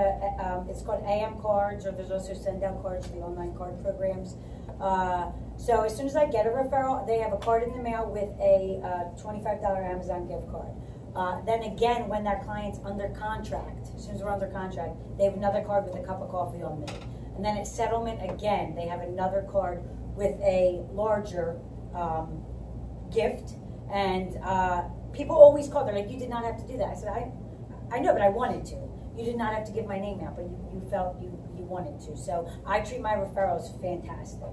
it's called AM cards, or there's also send out cards for the online card programs. So as soon as I get a referral, they have a card in the mail with a $25 Amazon gift card. Then again, when that client's under contract, as soon as we're under contract, they have another card with a cup of coffee on me. And then at settlement, again, they have another card with a larger gift. And people always call, they're like, you did not have to do that. I said, I know, but I wanted to. You did not have to give my name out, but you felt you wanted to. So I treat my referrals fantastic.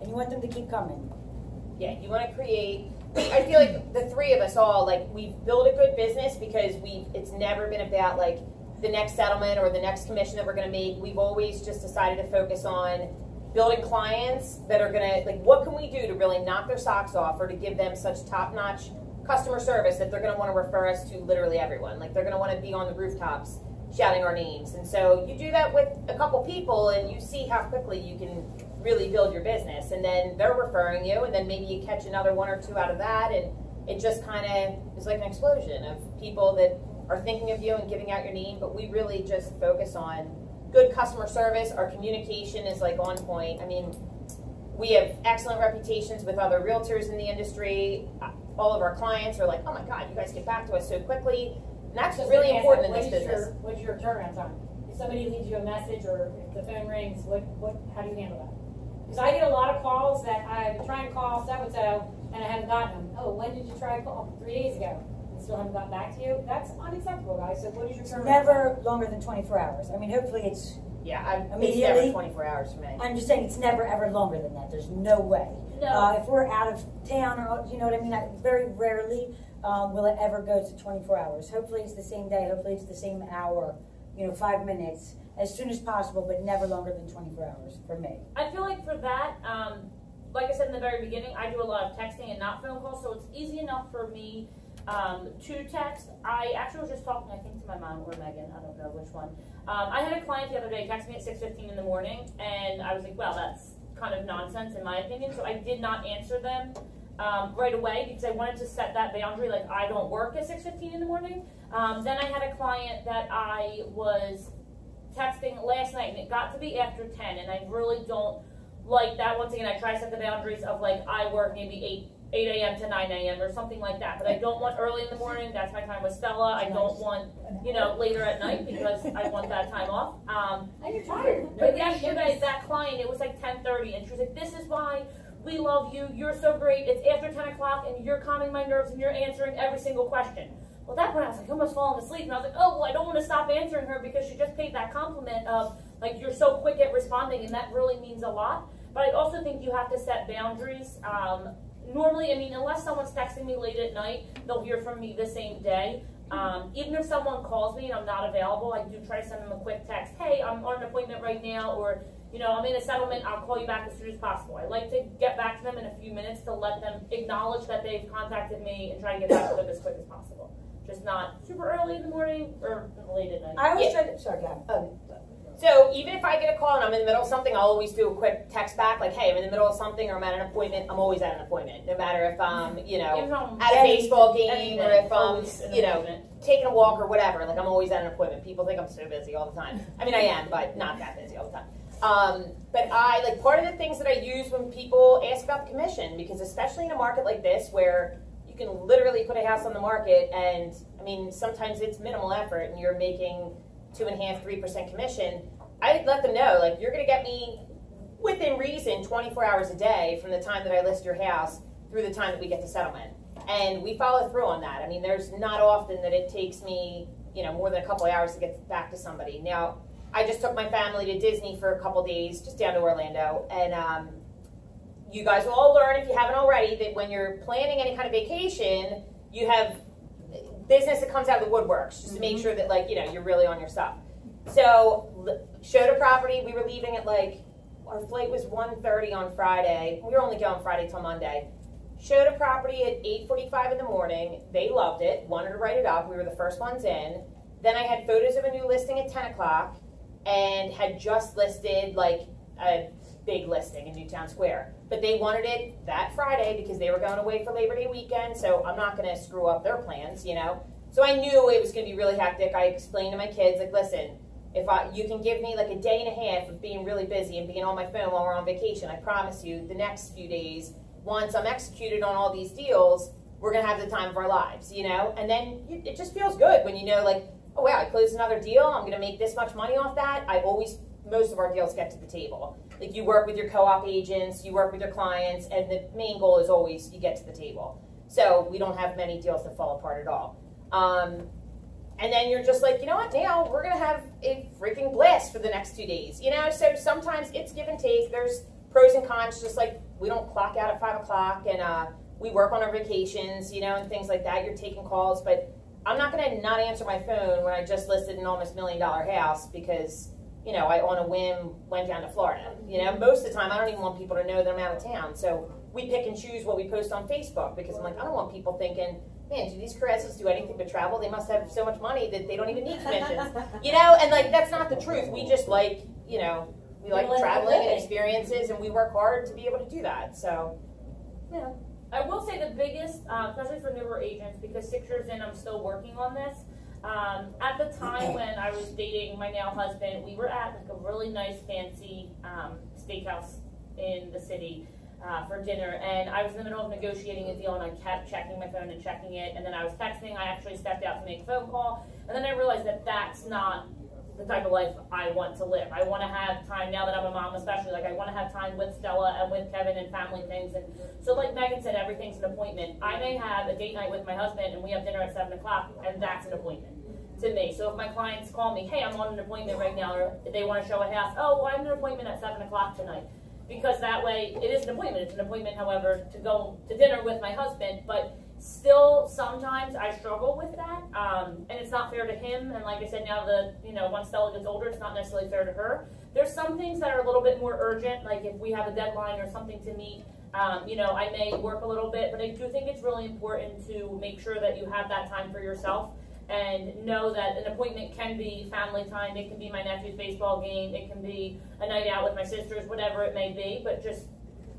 And you want them to keep coming. Yeah, you want to create, I feel like the three of us all, like, we've built a good business because it's never been about like the next settlement or the next commission that we're going to make. We've always just decided to focus on building clients that are going to, like, what can we do to really knock their socks off or to give them such top-notch customer service that they're going to want to refer us to literally everyone. Like, they're going to want to be on the rooftops shouting our names. And so you do that with a couple people and you see how quickly you can really build your business. And then they're referring you, and then maybe you catch another one or two out of that, and it just kind of is like an explosion of people that are thinking of you and giving out your name. But we really just focus on good customer service. Our communication is like on point. I mean, we have excellent reputations with other realtors in the industry. All of our clients are like, oh my God, you guys get back to us so quickly. And that's really important in this business. What's your turnaround time? If somebody leaves you a message or if the phone rings, how do you handle that? Because I get a lot of calls that I've been trying to call so-and-so and I haven't gotten them. Oh, when did you try to call? 3 days ago. And still haven't gotten back to you? That's unacceptable, guys. So what is your turnaround time? Never longer than 24 hours. I mean, hopefully it's it's never 24 hours for me. I'm just saying it's never ever longer than that. There's no way. No. If we're out of town, or you know what I mean, very rarely will it ever go to 24 hours. Hopefully it's the same day. Hopefully it's the same hour. 5 minutes as soon as possible, but never longer than 24 hours for me. I feel like for that, like I said in the very beginning, I do a lot of texting and not phone calls, so it's easy enough for me to text. I actually was just talking, I think, to my mom or Megan, I don't know which one. I had a client the other day text me at 6:15 in the morning, and I was like, well, that's kind of nonsense in my opinion, so I did not answer them right away because I wanted to set that boundary, like I don't work at 6:15 in the morning. Then I had a client that I was texting last night, and it got to be after 10, and I really don't like that. Once again, I try to set the boundaries of like I work maybe 8 a.m. to 9 a.m. or something like that, but I don't want early in the morning. That's my time with Stella. I don't want, later at night because I want that time off. And you're tired. But yesterday, that client, it was like 10:30, and she was like, this is why we love you. You're so great. It's after 10 o'clock, and you're calming my nerves, and you're answering every single question. Well, at that point, I was like almost falling asleep, and I was like, oh, well, I don't want to stop answering her because she just paid that compliment of, like, you're so quick at responding, and that really means a lot. But I also think you have to set boundaries. Normally, I mean, unless someone's texting me late at night, they'll hear from me the same day. Even if someone calls me and I'm not available, I do try to send them a quick text. Hey, I'm on an appointment right now, or, I'm in a settlement. I'll call you back as soon as possible. I like to get back to them in a few minutes to let them acknowledge that they've contacted me and try and get back to them as quick as possible. just not super early in the morning or late at night. I always Yeah. try to, sorry, go ahead. So even if I get a call and I'm in the middle of something, I'll always do a quick text back, like, hey, I'm in the middle of something or I'm at an appointment. I'm always at an appointment, no matter if I'm, If I'm at a baseball game or if I'm, always an appointment. taking a walk or whatever. Like, I'm always at an appointment. People think I'm so busy all the time. I mean, I am, but not that busy all the time. But part of the things that I use when people ask about the commission, because especially in a market like this where you can literally put a house on the market and, I mean, sometimes it's minimal effort and you're making 2.5%, 3% commission, I let them know, like, you're going to get me within reason 24 hours a day from the time that I list your house through the time that we get to settlement. And we follow through on that. I mean, there's not often that it takes me, more than a couple of hours to get back to somebody. Now, I just took my family to Disney for a couple days, just down to Orlando. And you guys will all learn, if you haven't already, that when you're planning any kind of vacation, you have business that comes out of the woodworks, just to make sure that, you're really on your stuff. So, showed a property. We were leaving at, our flight was 1:30 on Friday. We were only going Friday till Monday. Showed a property at 8:45 in the morning. They loved it, wanted to write it up. We were the first ones in. Then I had photos of a new listing at 10 o'clock and had just listed, a big listing in Newtown Square. But they wanted it that Friday because they were going away for Labor Day weekend, so I'm not going to screw up their plans, So I knew it was going to be really hectic. I explained to my kids, listen, you can give me a day and a half of being really busy and being on my phone while we're on vacation, I promise you the next few days, once I'm executed on all these deals, we're going to have the time of our lives, And then it just feels good when oh wow, I closed another deal, I'm going to make this much money off that. Most of our deals get to the table. You work with your co-op agents, you work with your clients, and the main goal is always you get to the table. So we don't have many deals that fall apart at all. And then you're just you know what, now we're going to have a freaking blast for the next 2 days. So sometimes it's give and take. There's pros and cons, just we don't clock out at 5 o'clock and we work on our vacations, and things like that. You're taking calls, but I'm not going to not answer my phone when I just listed an almost $1 million house because, I on a whim went down to Florida. Most of the time I don't even want people to know that I'm out of town. So we pick and choose what we post on Facebook because I'm I don't want people thinking, man, do these Kerezsis do anything but travel? They must have so much money that they don't even need commissions. And that's not the truth. We just we like traveling and experiences, and we work hard to be able to do that. So, yeah. I will say the biggest, especially for newer agents, because 6 years in, I'm still working on this. At the time when I was dating my now husband, we were at a really nice, fancy steakhouse in the city. For dinner, and I was in the middle of negotiating a deal, and I kept checking my phone and checking it, and then I was texting. I actually stepped out to make a phone call, and then I realized that that's not the type of life I want to live. I want to have time, now that I'm a mom especially, I want to have time with Stella and with Kevin and family things, and so like Megan said, everything's an appointment. I may have a date night with my husband, and we have dinner at 7 o'clock, and that's an appointment to me. So if my clients call me, hey, I'm on an appointment right now, or they want to show a house, oh, well, I have an appointment at 7 o'clock tonight. Because that way, it is an appointment. It's an appointment, however, to go to dinner with my husband. But still, sometimes I struggle with that. And it's not fair to him. And like I said, now that, once Stella gets older, it's not necessarily fair to her. There's some things that are a little bit more urgent. Like if we have a deadline or something to meet, I may work a little bit. But I do think it's really important to make sure that you have that time for yourself. And know that an appointment can be family time, it can be my nephew's baseball game, it can be a night out with my sisters, whatever it may be. But just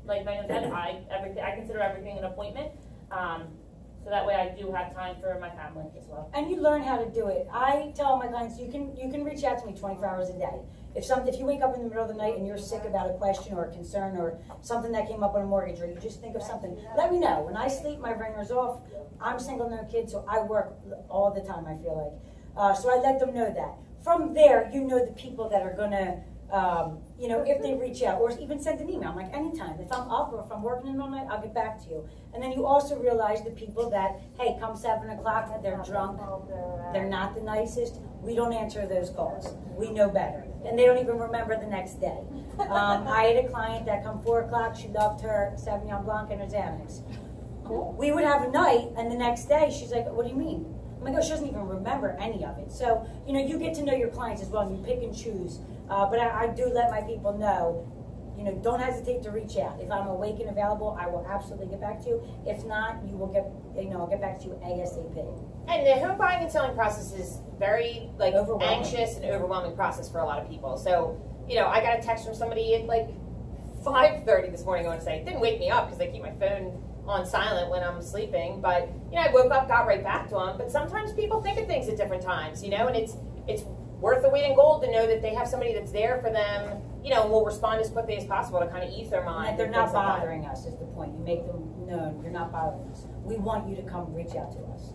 like Megan said, I consider everything an appointment. So that way I do have time for my family as well. And you learn how to do it. I tell my clients, you can reach out to me 24 hours a day. If you wake up in the middle of the night and you're sick about a question or a concern or something that came up on a mortgage, or you just think of something, let me know. When I sleep, my ringer's off. I'm single, no kids, so I work all the time, I feel like. So I let them know that. From there, the people that are going to, if they reach out or even send an email. I'm like, anytime. If I'm up or if I'm working in the night, I'll get back to you. And then you also realize the people that, hey, come 7 o'clock, they're drunk, they're not the nicest. We don't answer those calls. We know better. And they don't even remember the next day. I had a client that come 4 o'clock, she loved her Sauvignon Blanc and her Xanax. Cool. We would have a night, and the next day, she's like, what do you mean? I'm like, oh, she doesn't even remember any of it. So, you get to know your clients as well, and you pick and choose. But I do let my people know, don't hesitate to reach out. If I'm awake and available, I will absolutely get back to you. If not, I'll get back to you ASAP. And the home buying and selling process is very Overwhelming. anxious and overwhelming process for a lot of people. So, I got a text from somebody at 5:30 this morning. I want to say, it didn't wake me up because I keep my phone on silent when I'm sleeping. But I woke up, got right back to them. But sometimes people think of things at different times, and it's worth the weight in gold to know that they have somebody that's there for them, and will respond as quickly as possible to kind of ease their mind. And they're not bothering us is the point. You make them known you're not bothering us. We want you to come reach out to us.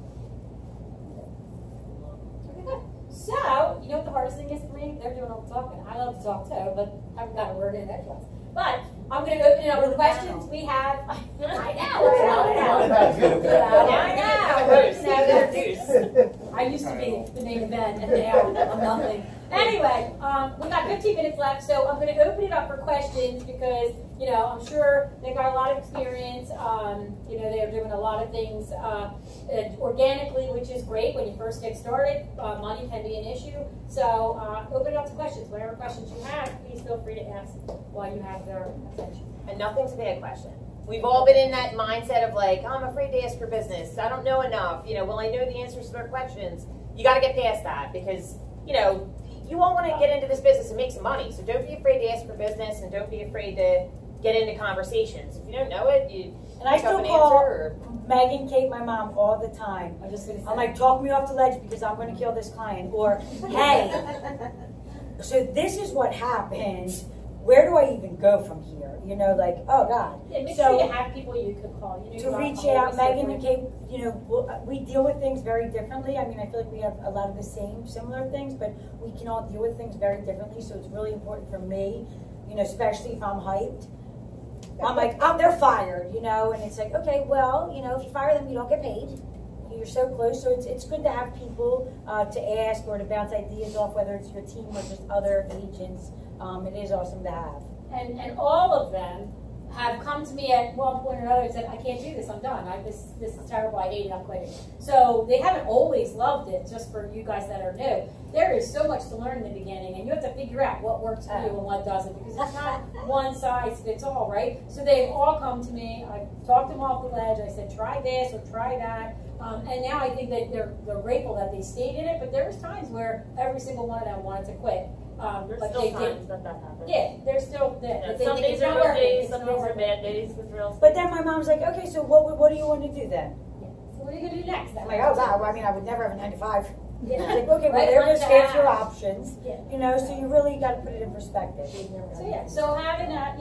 Okay, good. So, you know what the hardest thing is for me? They're doing all the talking. I love to talk too, but I haven't got a word in edgewise. But I'm going to open it up with questions. We have. I know. I used to be the main event, and now I'm nothing. Anyway, we got 15 minutes left, so I'm going to open it up for questions because, I'm sure they got a lot of experience. They're doing a lot of things organically, which is great when you first get started. Money can be an issue. So open it up to questions. Whatever questions you have, please feel free to ask while you have their attention. And nothing's a bad question. We've all been in that mindset of I'm afraid to ask for business. I don't know enough. Will I know the answers to their questions? You got to get past that because, you all want to get into this business and make some money. So don't be afraid to ask for business and don't be afraid to get into conversations. If you don't know it, you and I still call Megan, Kate, my mom, all the time. I'm just going to say. I'm like, talk me off the ledge because I'm going to kill this client. Or, hey, so this is what happened. Where do I even go from here? Oh God. Yeah, make so sure you have people you could call. To reach out, Megan and Kate, we deal with things very differently. I mean, I feel like we have a lot of the similar things, but we can all deal with things very differently. So it's really important for me, especially if I'm hyped. I'm like, they're fired, and it's like, okay, well, if you fire them, you don't get paid. You're so close, so it's good to have people to ask or to bounce ideas off, whether it's your team or just other agents. It is awesome to have. And all of them have come to me at one point or another and said, I can't do this, I'm done. This is terrible, I hate it, I'm quitting. So they haven't always loved it, just for you guys that are new. There is so much to learn in the beginning, and you have to figure out what works for you and what doesn't, because it's not one size fits all, right? So they've all come to me, I've talked them off the ledge, I said, try this or try that. And now I think that they're grateful that they stayed in it, but there was times where every single one of them wanted to quit. There's still times that happens. Yeah, they're still there. Yeah, some days are good days, some days are bad days with real estate. But then my mom's like, okay, so what do you want to do then? Yeah. So what are you going to do next? I'm like, oh God, I mean, I would never have a 9 to 5. Yeah. Like, okay, well, there are your options. Yeah. So you really got to put it in perspective. So yeah, so having that,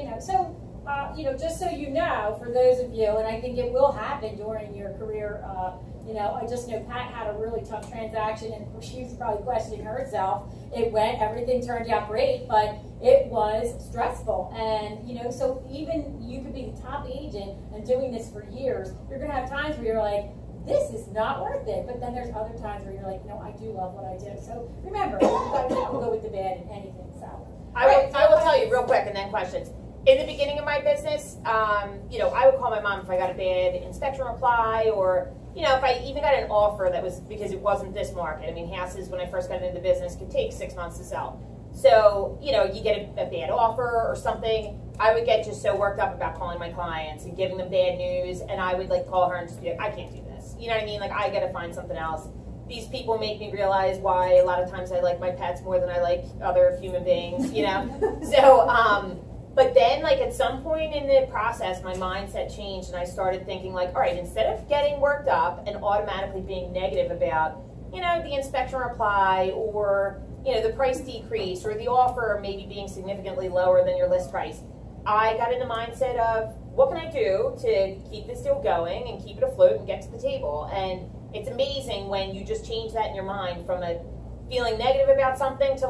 just so you know, for those of you, and I think it will happen during your career, I just know Pat had a really tough transaction, and she was probably questioning herself. Everything turned out great, but it was stressful. And, so even you could be the top agent and doing this for years, you're going to have times where you're like, this is not worth it. But then there's other times where you're like, no, I do love what I do. So remember, you guys don't go with the bad in anything. So I will tell you real quick, and then questions. In the beginning of my business, I would call my mom if I got a bad inspection reply, or if I even got an offer that was because it wasn't this market. I mean, houses when I first got into the business could take 6 months to sell. So you get a bad offer or something. I would get just so worked up about calling my clients and giving them bad news, and I would call her and just be like, I can't do this. You know what I mean? I got to find something else. These people make me realize why a lot of times I like my pets more than I like other human beings. So. But then, at some point in the process, my mindset changed, and I started thinking, all right, instead of getting worked up and automatically being negative about, the inspection reply or, the price decrease or the offer maybe being significantly lower than your list price, I got in the mindset of, what can I do to keep this deal going and keep it afloat and get to the table? And it's amazing when you just change that in your mind from a feeling negative about something to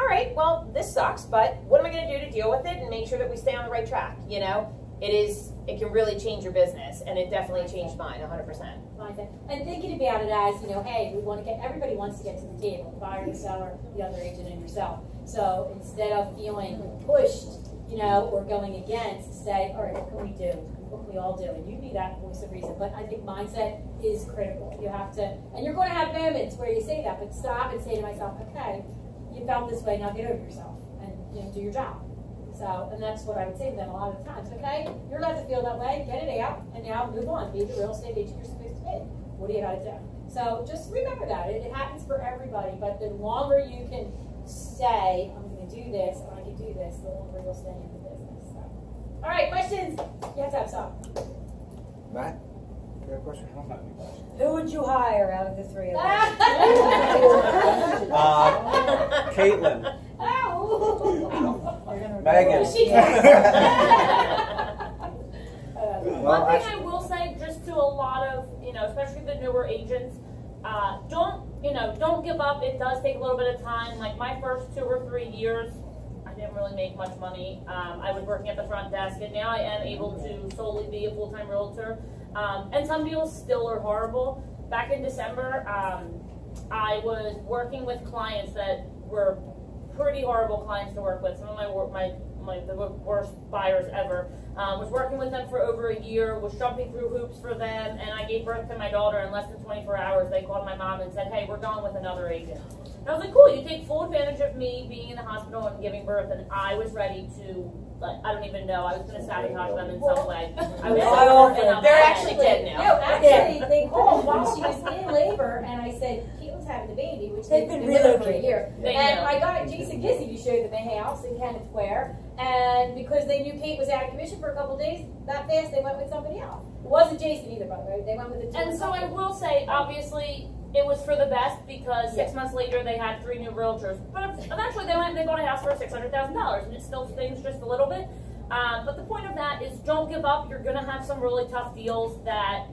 all right, well, this sucks, but what am I going to do to deal with it and make sure that we stay on the right track? It can really change your business, and it definitely changed mine 100%. And thinking about it as, hey, everybody wants to get to the table, the buyer, the seller, the other agent, and yourself. So instead of feeling pushed, or going against, say, all right, what can we do? What can we all do? And you be that voice of reason. But I think mindset is critical. You have to, and you're going to have moments where you say that, but stop and say to myself, okay, you felt this way, now get over yourself and do your job. So, and that's what I would say to them a lot of the times. Okay, you're allowed to feel that way. Get it out, and now move on. Be the real estate agent you're supposed to be. What do you got to do? So just remember that it happens for everybody. But the longer you can say, I'm going to do this, and I can do this, the longer you'll stay in the business. So. All right, questions? You have to have some. Matt, you have a question? Who would you hire out of the three of us? Caitlin. Megan. One thing I will say, just to a lot of, especially the newer agents, don't give up. It does take a little bit of time. Like my first 2 or 3 years, I didn't really make much money. I was working at the front desk, and now I am able to solely be a full-time realtor. And some deals still are horrible. Back in December, I was working with clients that were pretty horrible clients to work with. Some of the worst buyers ever. Was working with them for over a year, was jumping through hoops for them, and I gave birth to my daughter in less than 24 hours. They called my mom and said, hey, we're going with another agent. And I was like, cool, you take full advantage of me being in the hospital and giving birth, and I was ready to, I don't even know, I was going to sabotage them in some way. I was They're actually dead now. No, actually, they called while she was in labor, and I said, Caitlin's having the baby, which they've been with her for a year. And I got Jason Gizzy to show them the house in Kenneth Square, and because they knew Kate was out of commission for a couple of days, that fast they went with somebody else. It wasn't Jason either, by the way. They went with a And so I will say, obviously, it was for the best because 6 months later they had 3 new realtors. But eventually they went and they bought a house for $600,000, and it still stings just a little bit. But the point of that is don't give up. You're going to have some really tough deals that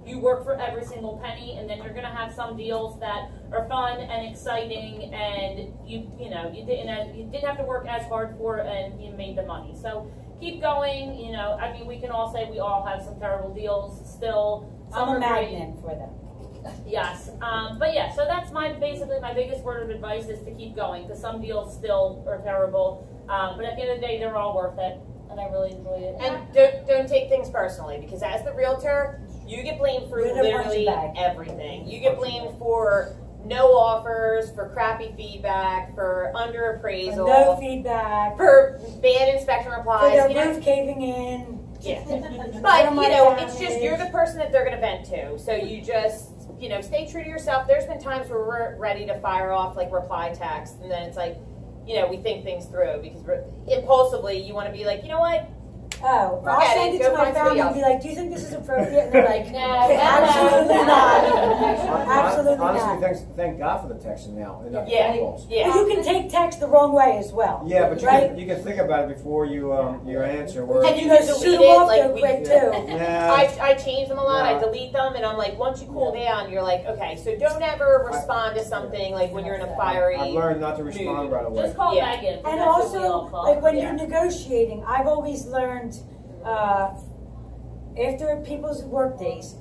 you work for every single penny, and then you're going to have some deals that are fun and exciting, and you didn't have to work as hard for it, and you made the money. So keep going. I mean, we can all say we all have some terrible deals still. I'm a magnet for them. Yes, but yeah, so that's basically my biggest word of advice is to keep going, because some deals still are terrible, but at the end of the day, they're all worth it, and I really enjoy it. And don't take things personally, because as the realtor, you get blamed for literally everything. You get blamed for no offers, for crappy feedback, for underappraisal, No feedback, for bad inspection replies. for their roof caving in. Yeah. But, it's just, you're the person that they're going to vent to. So you just, stay true to yourself. There's been times where we're ready to fire off, like, reply text. And then it's like, we think things through. Because impulsively, you want to be like, you know what? Oh, I'll send it to my family and be like, do you think this is appropriate? And they're like, No, absolutely not. Absolutely Honestly, not. thank God for the texting now. And not Yeah. phone calls. Yeah. But you can take text the wrong way as well. Yeah, but right? you can think about it before you answer. And you can can shoot delete them it, off like so we quick do. too. Yeah. I change them a lot. Yeah. I delete them, and I'm like, once you cool down, you're like, okay. So don't ever respond to something like when you're in a fiery. I've learned not to respond right away. Just call Yeah. Megan. And that's what we all also, call. like when you're negotiating, I've always learned after people's work days,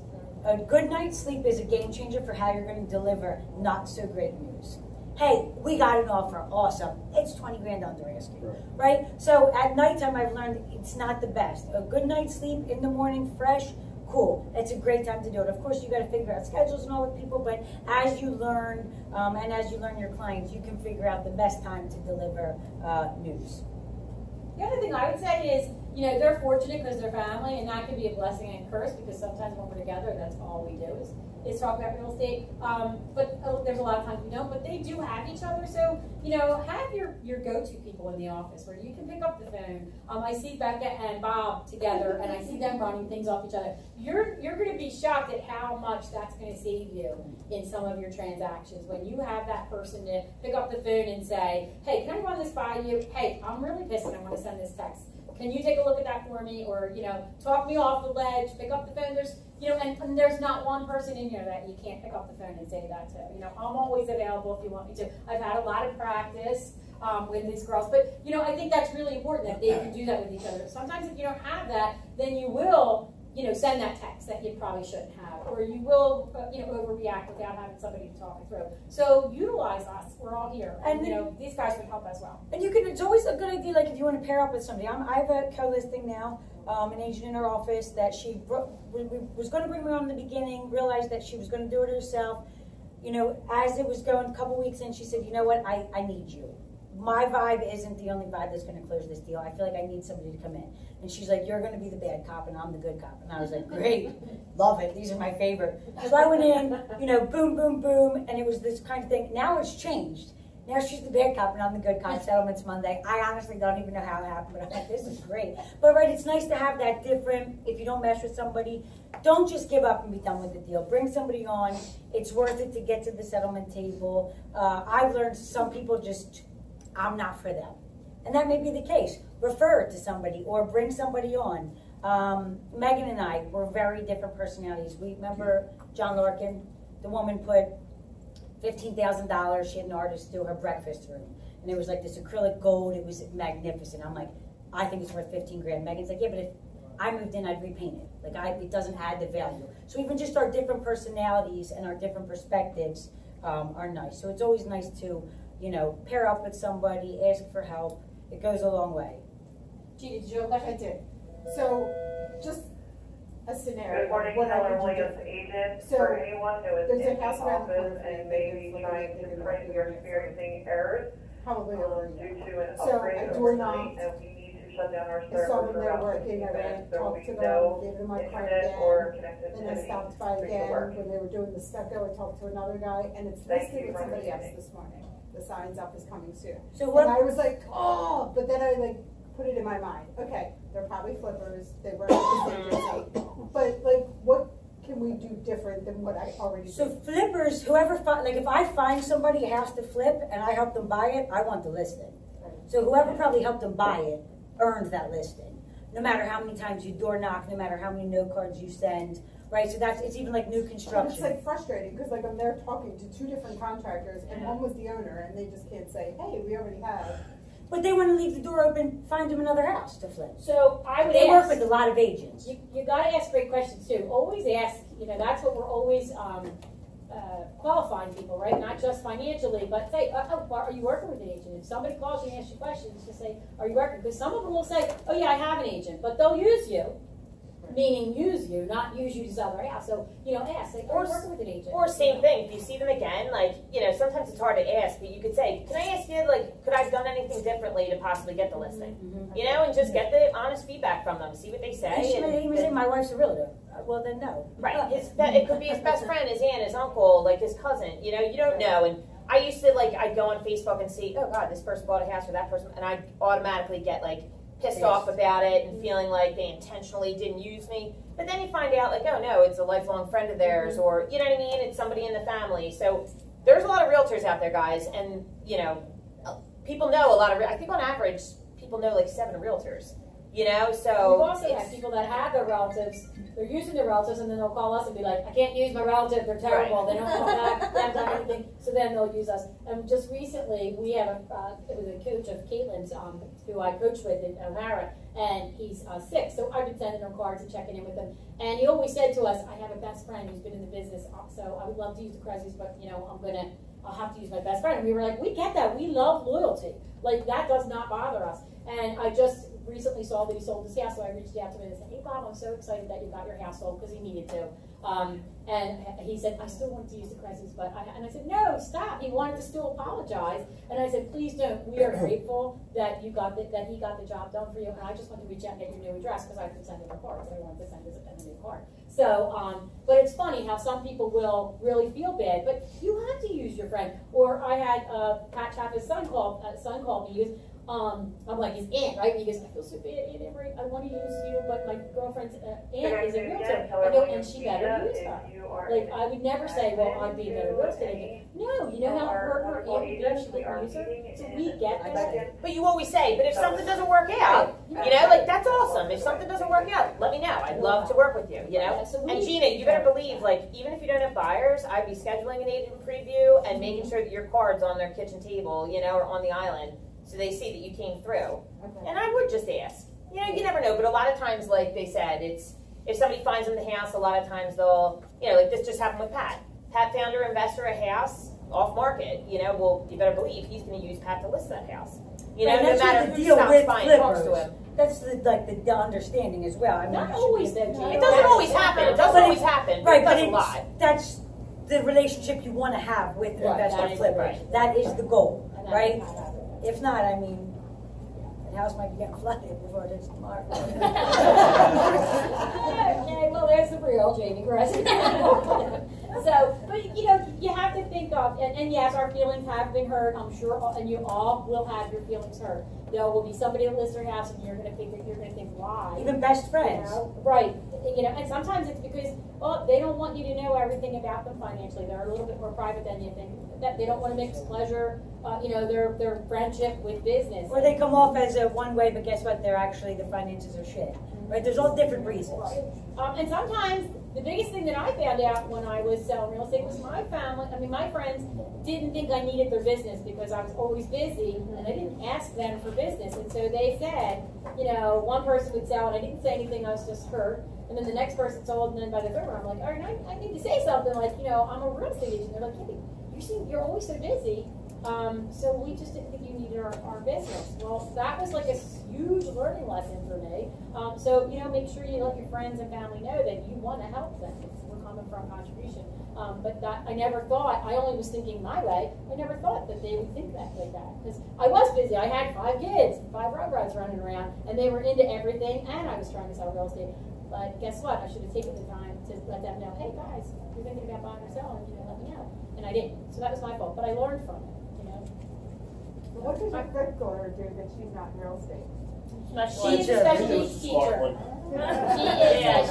a good night's sleep is a game changer for how you're going to deliver not so great news. Hey, we got an offer, awesome. It's 20 grand under asking, right? So at nighttime, I've learned it's not the best. A good night's sleep in the morning, fresh, cool. It's a great time to do it. Of course, you got to figure out schedules and all with people, but as you learn and as you learn your clients, you can figure out the best time to deliver news. The other thing I would say is, they're fortunate because they're family, and that can be a blessing and a curse because sometimes when we're together, that's all we do is talk about real estate. But there's a lot of times we don't, but they do have each other. So, have your go-to people in the office where you can pick up the phone. I see Becca and Bob together, and I see them running things off each other. You're going to be shocked at how much that's going to save you in some of your transactions when you have that person to pick up the phone and say, hey, can I run this by you? Hey, I'm really pissed and I want to send this text. Can you take a look at that for me? Or, talk me off the ledge, pick up the phone. There's, and there's not one person in here that you can't pick up the phone and say that to. I'm always available if you want me to. I've had a lot of practice with these girls. But, I think that's really important that they can do that with each other. Sometimes if you don't have that, then you will, send that text that you probably shouldn't have. Or you will, overreact without having somebody to talk it through. So utilize us. We're all here. And, these guys would help as well. And it's always a good idea, like if you want to pair up with somebody. I have a co-listing now, an agent in her office that she was going to bring me on in the beginning, realized that she was going to do it herself. As it was going a couple weeks in, she said, you know what, I need you. my vibe isn't the only vibe that's going to close this deal. I feel like I need somebody to come in. And she's like, you're going to be the bad cop and I'm the good cop. And I was like, great, love it. These are my favorite. So I went in, you know, boom, boom, boom. And it was this kind of thing. Now it's changed. Now she's the bad cop and I'm the good cop. Settlements Monday. I honestly don't even know how it happened, but I'm like, this is great. But right, it's nice to have that different, if you don't mesh with somebody, don't just give up and be done with the deal. Bring somebody on. It's worth it to get to the settlement table. I've learned some people just, I'm not for them. And that may be the case. Refer it to somebody or bring somebody on. Megan and I were very different personalities. We remember John Larkin, the woman put $15,000, she had an artist do her breakfast room. And it was like this acrylic gold, it was magnificent. I'm like, I think it's worth 15 grand. Megan's like, yeah, but if I moved in, I'd repaint it. Like, it doesn't add the value. So even just our different personalities and our different perspectives are nice. So it's always nice to, you know, pair up with somebody, ask for help. It goes a long way. Gina, did you have a question? I did. So, just a scenario. Good morning, What I Keller would do Williams agent. So, For anyone who is there's a in the house around the office corner and that may is be like trying they're to gonna print, do you're it. experiencing errors probably over due here. to an So, upgrade I of door the knocked. and we need to shut down our I servers saw them for there about working, 15 I ran, minutes. There will talked be to them, no gave them my card internet again. or Then I connectivity stopped by for you to again work. when they were doing the stucco. I talked to another guy, and it's Thank listed you with for somebody else understanding. this morning. The sign's up is coming soon. So And I was like, oh, but then I like put it in my mind. Okay, they're probably flippers. They work at the same rate. But like, what can we do different than what I already So do? flippers, whoever, like if I find somebody a house to flip and I help them buy it, I want the listing. So whoever probably helped them buy it earned that listing. No matter how many times you door knock, no matter how many note cards you send, right? So that's, it's even like new But construction. it's like frustrating because like I'm there talking to two different contractors and one was the owner and they just can't say, hey, we already have. But they want to leave the door open, find them another house to flip. So I would They work ask, with a lot of agents. you got to ask great questions too. Always ask, you know, that's what we're always qualifying people, right? Not just financially, but say, are you working with an agent? If somebody calls you and asks you questions, just say, are you working? Because some of them will say, oh yeah, I have an agent, but they'll use you. Meaning use you, not use you to sell their house. So, you know, ask, like, are you working with an agent? Or same thing, if you see them again, like, you know, sometimes it's hard to ask, but you could say, can I ask you, like, could I have done anything differently to possibly get the listing? You know, and just get the honest feedback from them, see what they say. He may say, my wife's a realtor. Well, then no. Right, it could be his best friend, his aunt, his uncle, like his cousin, you know, you don't know. And I used to, like, I'd go on Facebook and see, oh God, this person bought a house for that person, and I'd automatically get, like, pissed off about it and feeling like they intentionally didn't use me. But then you find out, like, oh no, it's a lifelong friend of theirs, or, you know what I mean, it's somebody in the family. So there's a lot of realtors out there, guys, and, you know, people know a lot of, I think on average, people know like 7 realtors, you know, so. We've also had people that have their relatives, they're using their relatives, and then they'll call us and be like, I can't use my relative, they're terrible, they don't call back, they haven't done anything, so then they'll use us. And just recently, we have it was a coach of Caitlin's, who I coached with in O'Hara, and he's sick, so I've been sending him cards and checking in with him. And he always said to us, I have a best friend who's been in the business, so I would love to use the Kerezsis, but, you know, I'll have to use my best friend. And we were like, we get that, we love loyalty. Like, that does not bother us. And I just recently saw that he sold his house, so I reached out to him and said, hey Bob, I'm so excited that you got your house sold, because he needed to. And he said, I still want to use the Kerezsis, but and I said, no, stop. He wanted to still apologize, and I said, please don't. We are grateful that you got that he got the job done for you, and I just want to reach out and get your new address because I could send him a card, but I wanted to send him a new card. So, but it's funny how some people will really feel bad, but you have to use your friend. Or I had Pat Chappa's son called me. He goes, I'm like his aunt, right? And he goes, I feel so bad, Aunt Emery. I want to use you, but my girlfriend's aunt is a realtor. I go, and she better use her. Like, I would never say, well, I'd be a better real estate agent. No, you know how her aunt would be if she didn't use her? So we get that. But you always say, but if something doesn't work out, you know, like, that's awesome. If something doesn't work out, let me know. I'd love to work with you, you know? And Gina, you better believe, like, even if you don't have buyers, I'd be scheduling an agent preview and making sure that your card's on their kitchen table, you know, or on the island, so they see that you came through. Okay. And I would just ask. You know, you never know, but a lot of times, like they said, it's, if somebody finds them the house, a lot of times they'll, you know, like this just happened with Pat. Pat found her investor a house off market, you know, well, you better believe he's going to use Pat to list that house. You know, no matter who stops by and talks to him. That's the understanding as well. I mean, not always though, Gina. It doesn't always happen. It doesn't always happen. Right, but but it's a lot. That's the relationship you want to have with an investor flipper. Right. That is the goal, right? If not, I mean, the house might be getting flooded before it is tomorrow. Okay, well, there's the real Jamie Kerezsi. So, but you have to think of, and yes, our feelings have been hurt, I'm sure, and you all will have your feelings hurt. There will be somebody that lives in your house, and you're going to think why. Even best friends. Right. And sometimes it's because, well, they don't want you to know everything about them financially. They're a little bit more private than you think. That they don't want to mix pleasure, their friendship with business. Or they come off as a one way, but guess what? They're actually, the finances are shit. Right? There's all different reasons. And sometimes the biggest thing that I found out when I was selling real estate was my friends didn't think I needed their business because I was always busy, and I didn't ask them for business. And so they said, one person would sell, and I didn't say anything, I was just hurt. And then the next person sold, and then by the third one, I'm like, all right, I need to say something like, I'm a real estate agent. They're like, yeah, you're always so busy. So we just didn't think you needed our business. Well, that was like a huge learning lesson for me. So make sure you let your friends and family know that you want to help them. We're coming from contribution. But that I never thought, I only was thinking my way. I never thought that they would think that like that. Because I was busy. I had 5 kids, 5 rugrats running around, and they were into everything, and I was trying to sell real estate. But guess what? I should have taken the time to let them know, hey guys, if you're thinking about buying or selling, let me know. And I didn't. So that was my fault. But I learned from it. What does your fifth daughter do that she's not in real estate? She's a special needs teacher.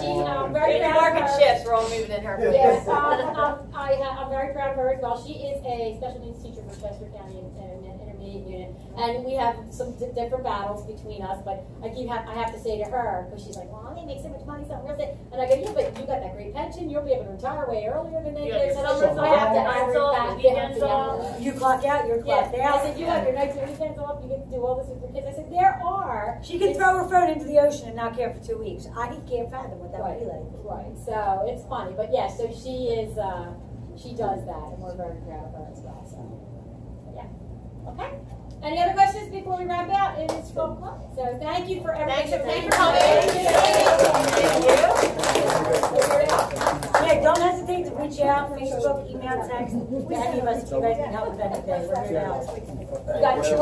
She's very proud of market her. shifts, we're all moving in her place. Yes, I'm very proud of her as well. She is a special needs teacher for Chester County Intermediate Unit, and we have some different battles between us. But I have to say to her, because she's like, well, they make so much money selling real estate, and I go, yeah, but you got that great pension. You'll be able to retire way earlier than they do. So I have to iron back down. You clock out, you're clocked out. I said, you have your nights and weekends off. You get to do all this with your kids. I said, there are. She can throw her phone into the ocean and not care for 2 weeks. I can't fathom what that would be like. Right. So it's funny, but yeah. So she is. She does that, and we're very proud of her as well. So yeah. Okay. Any other questions before we wrap out? It is 12 o'clock. So thank you for everything. Thanks for coming. Thank you. Yeah, don't hesitate to reach out, Facebook, email, text. Any of us, if you guys need help with anything, we're here to help. You got your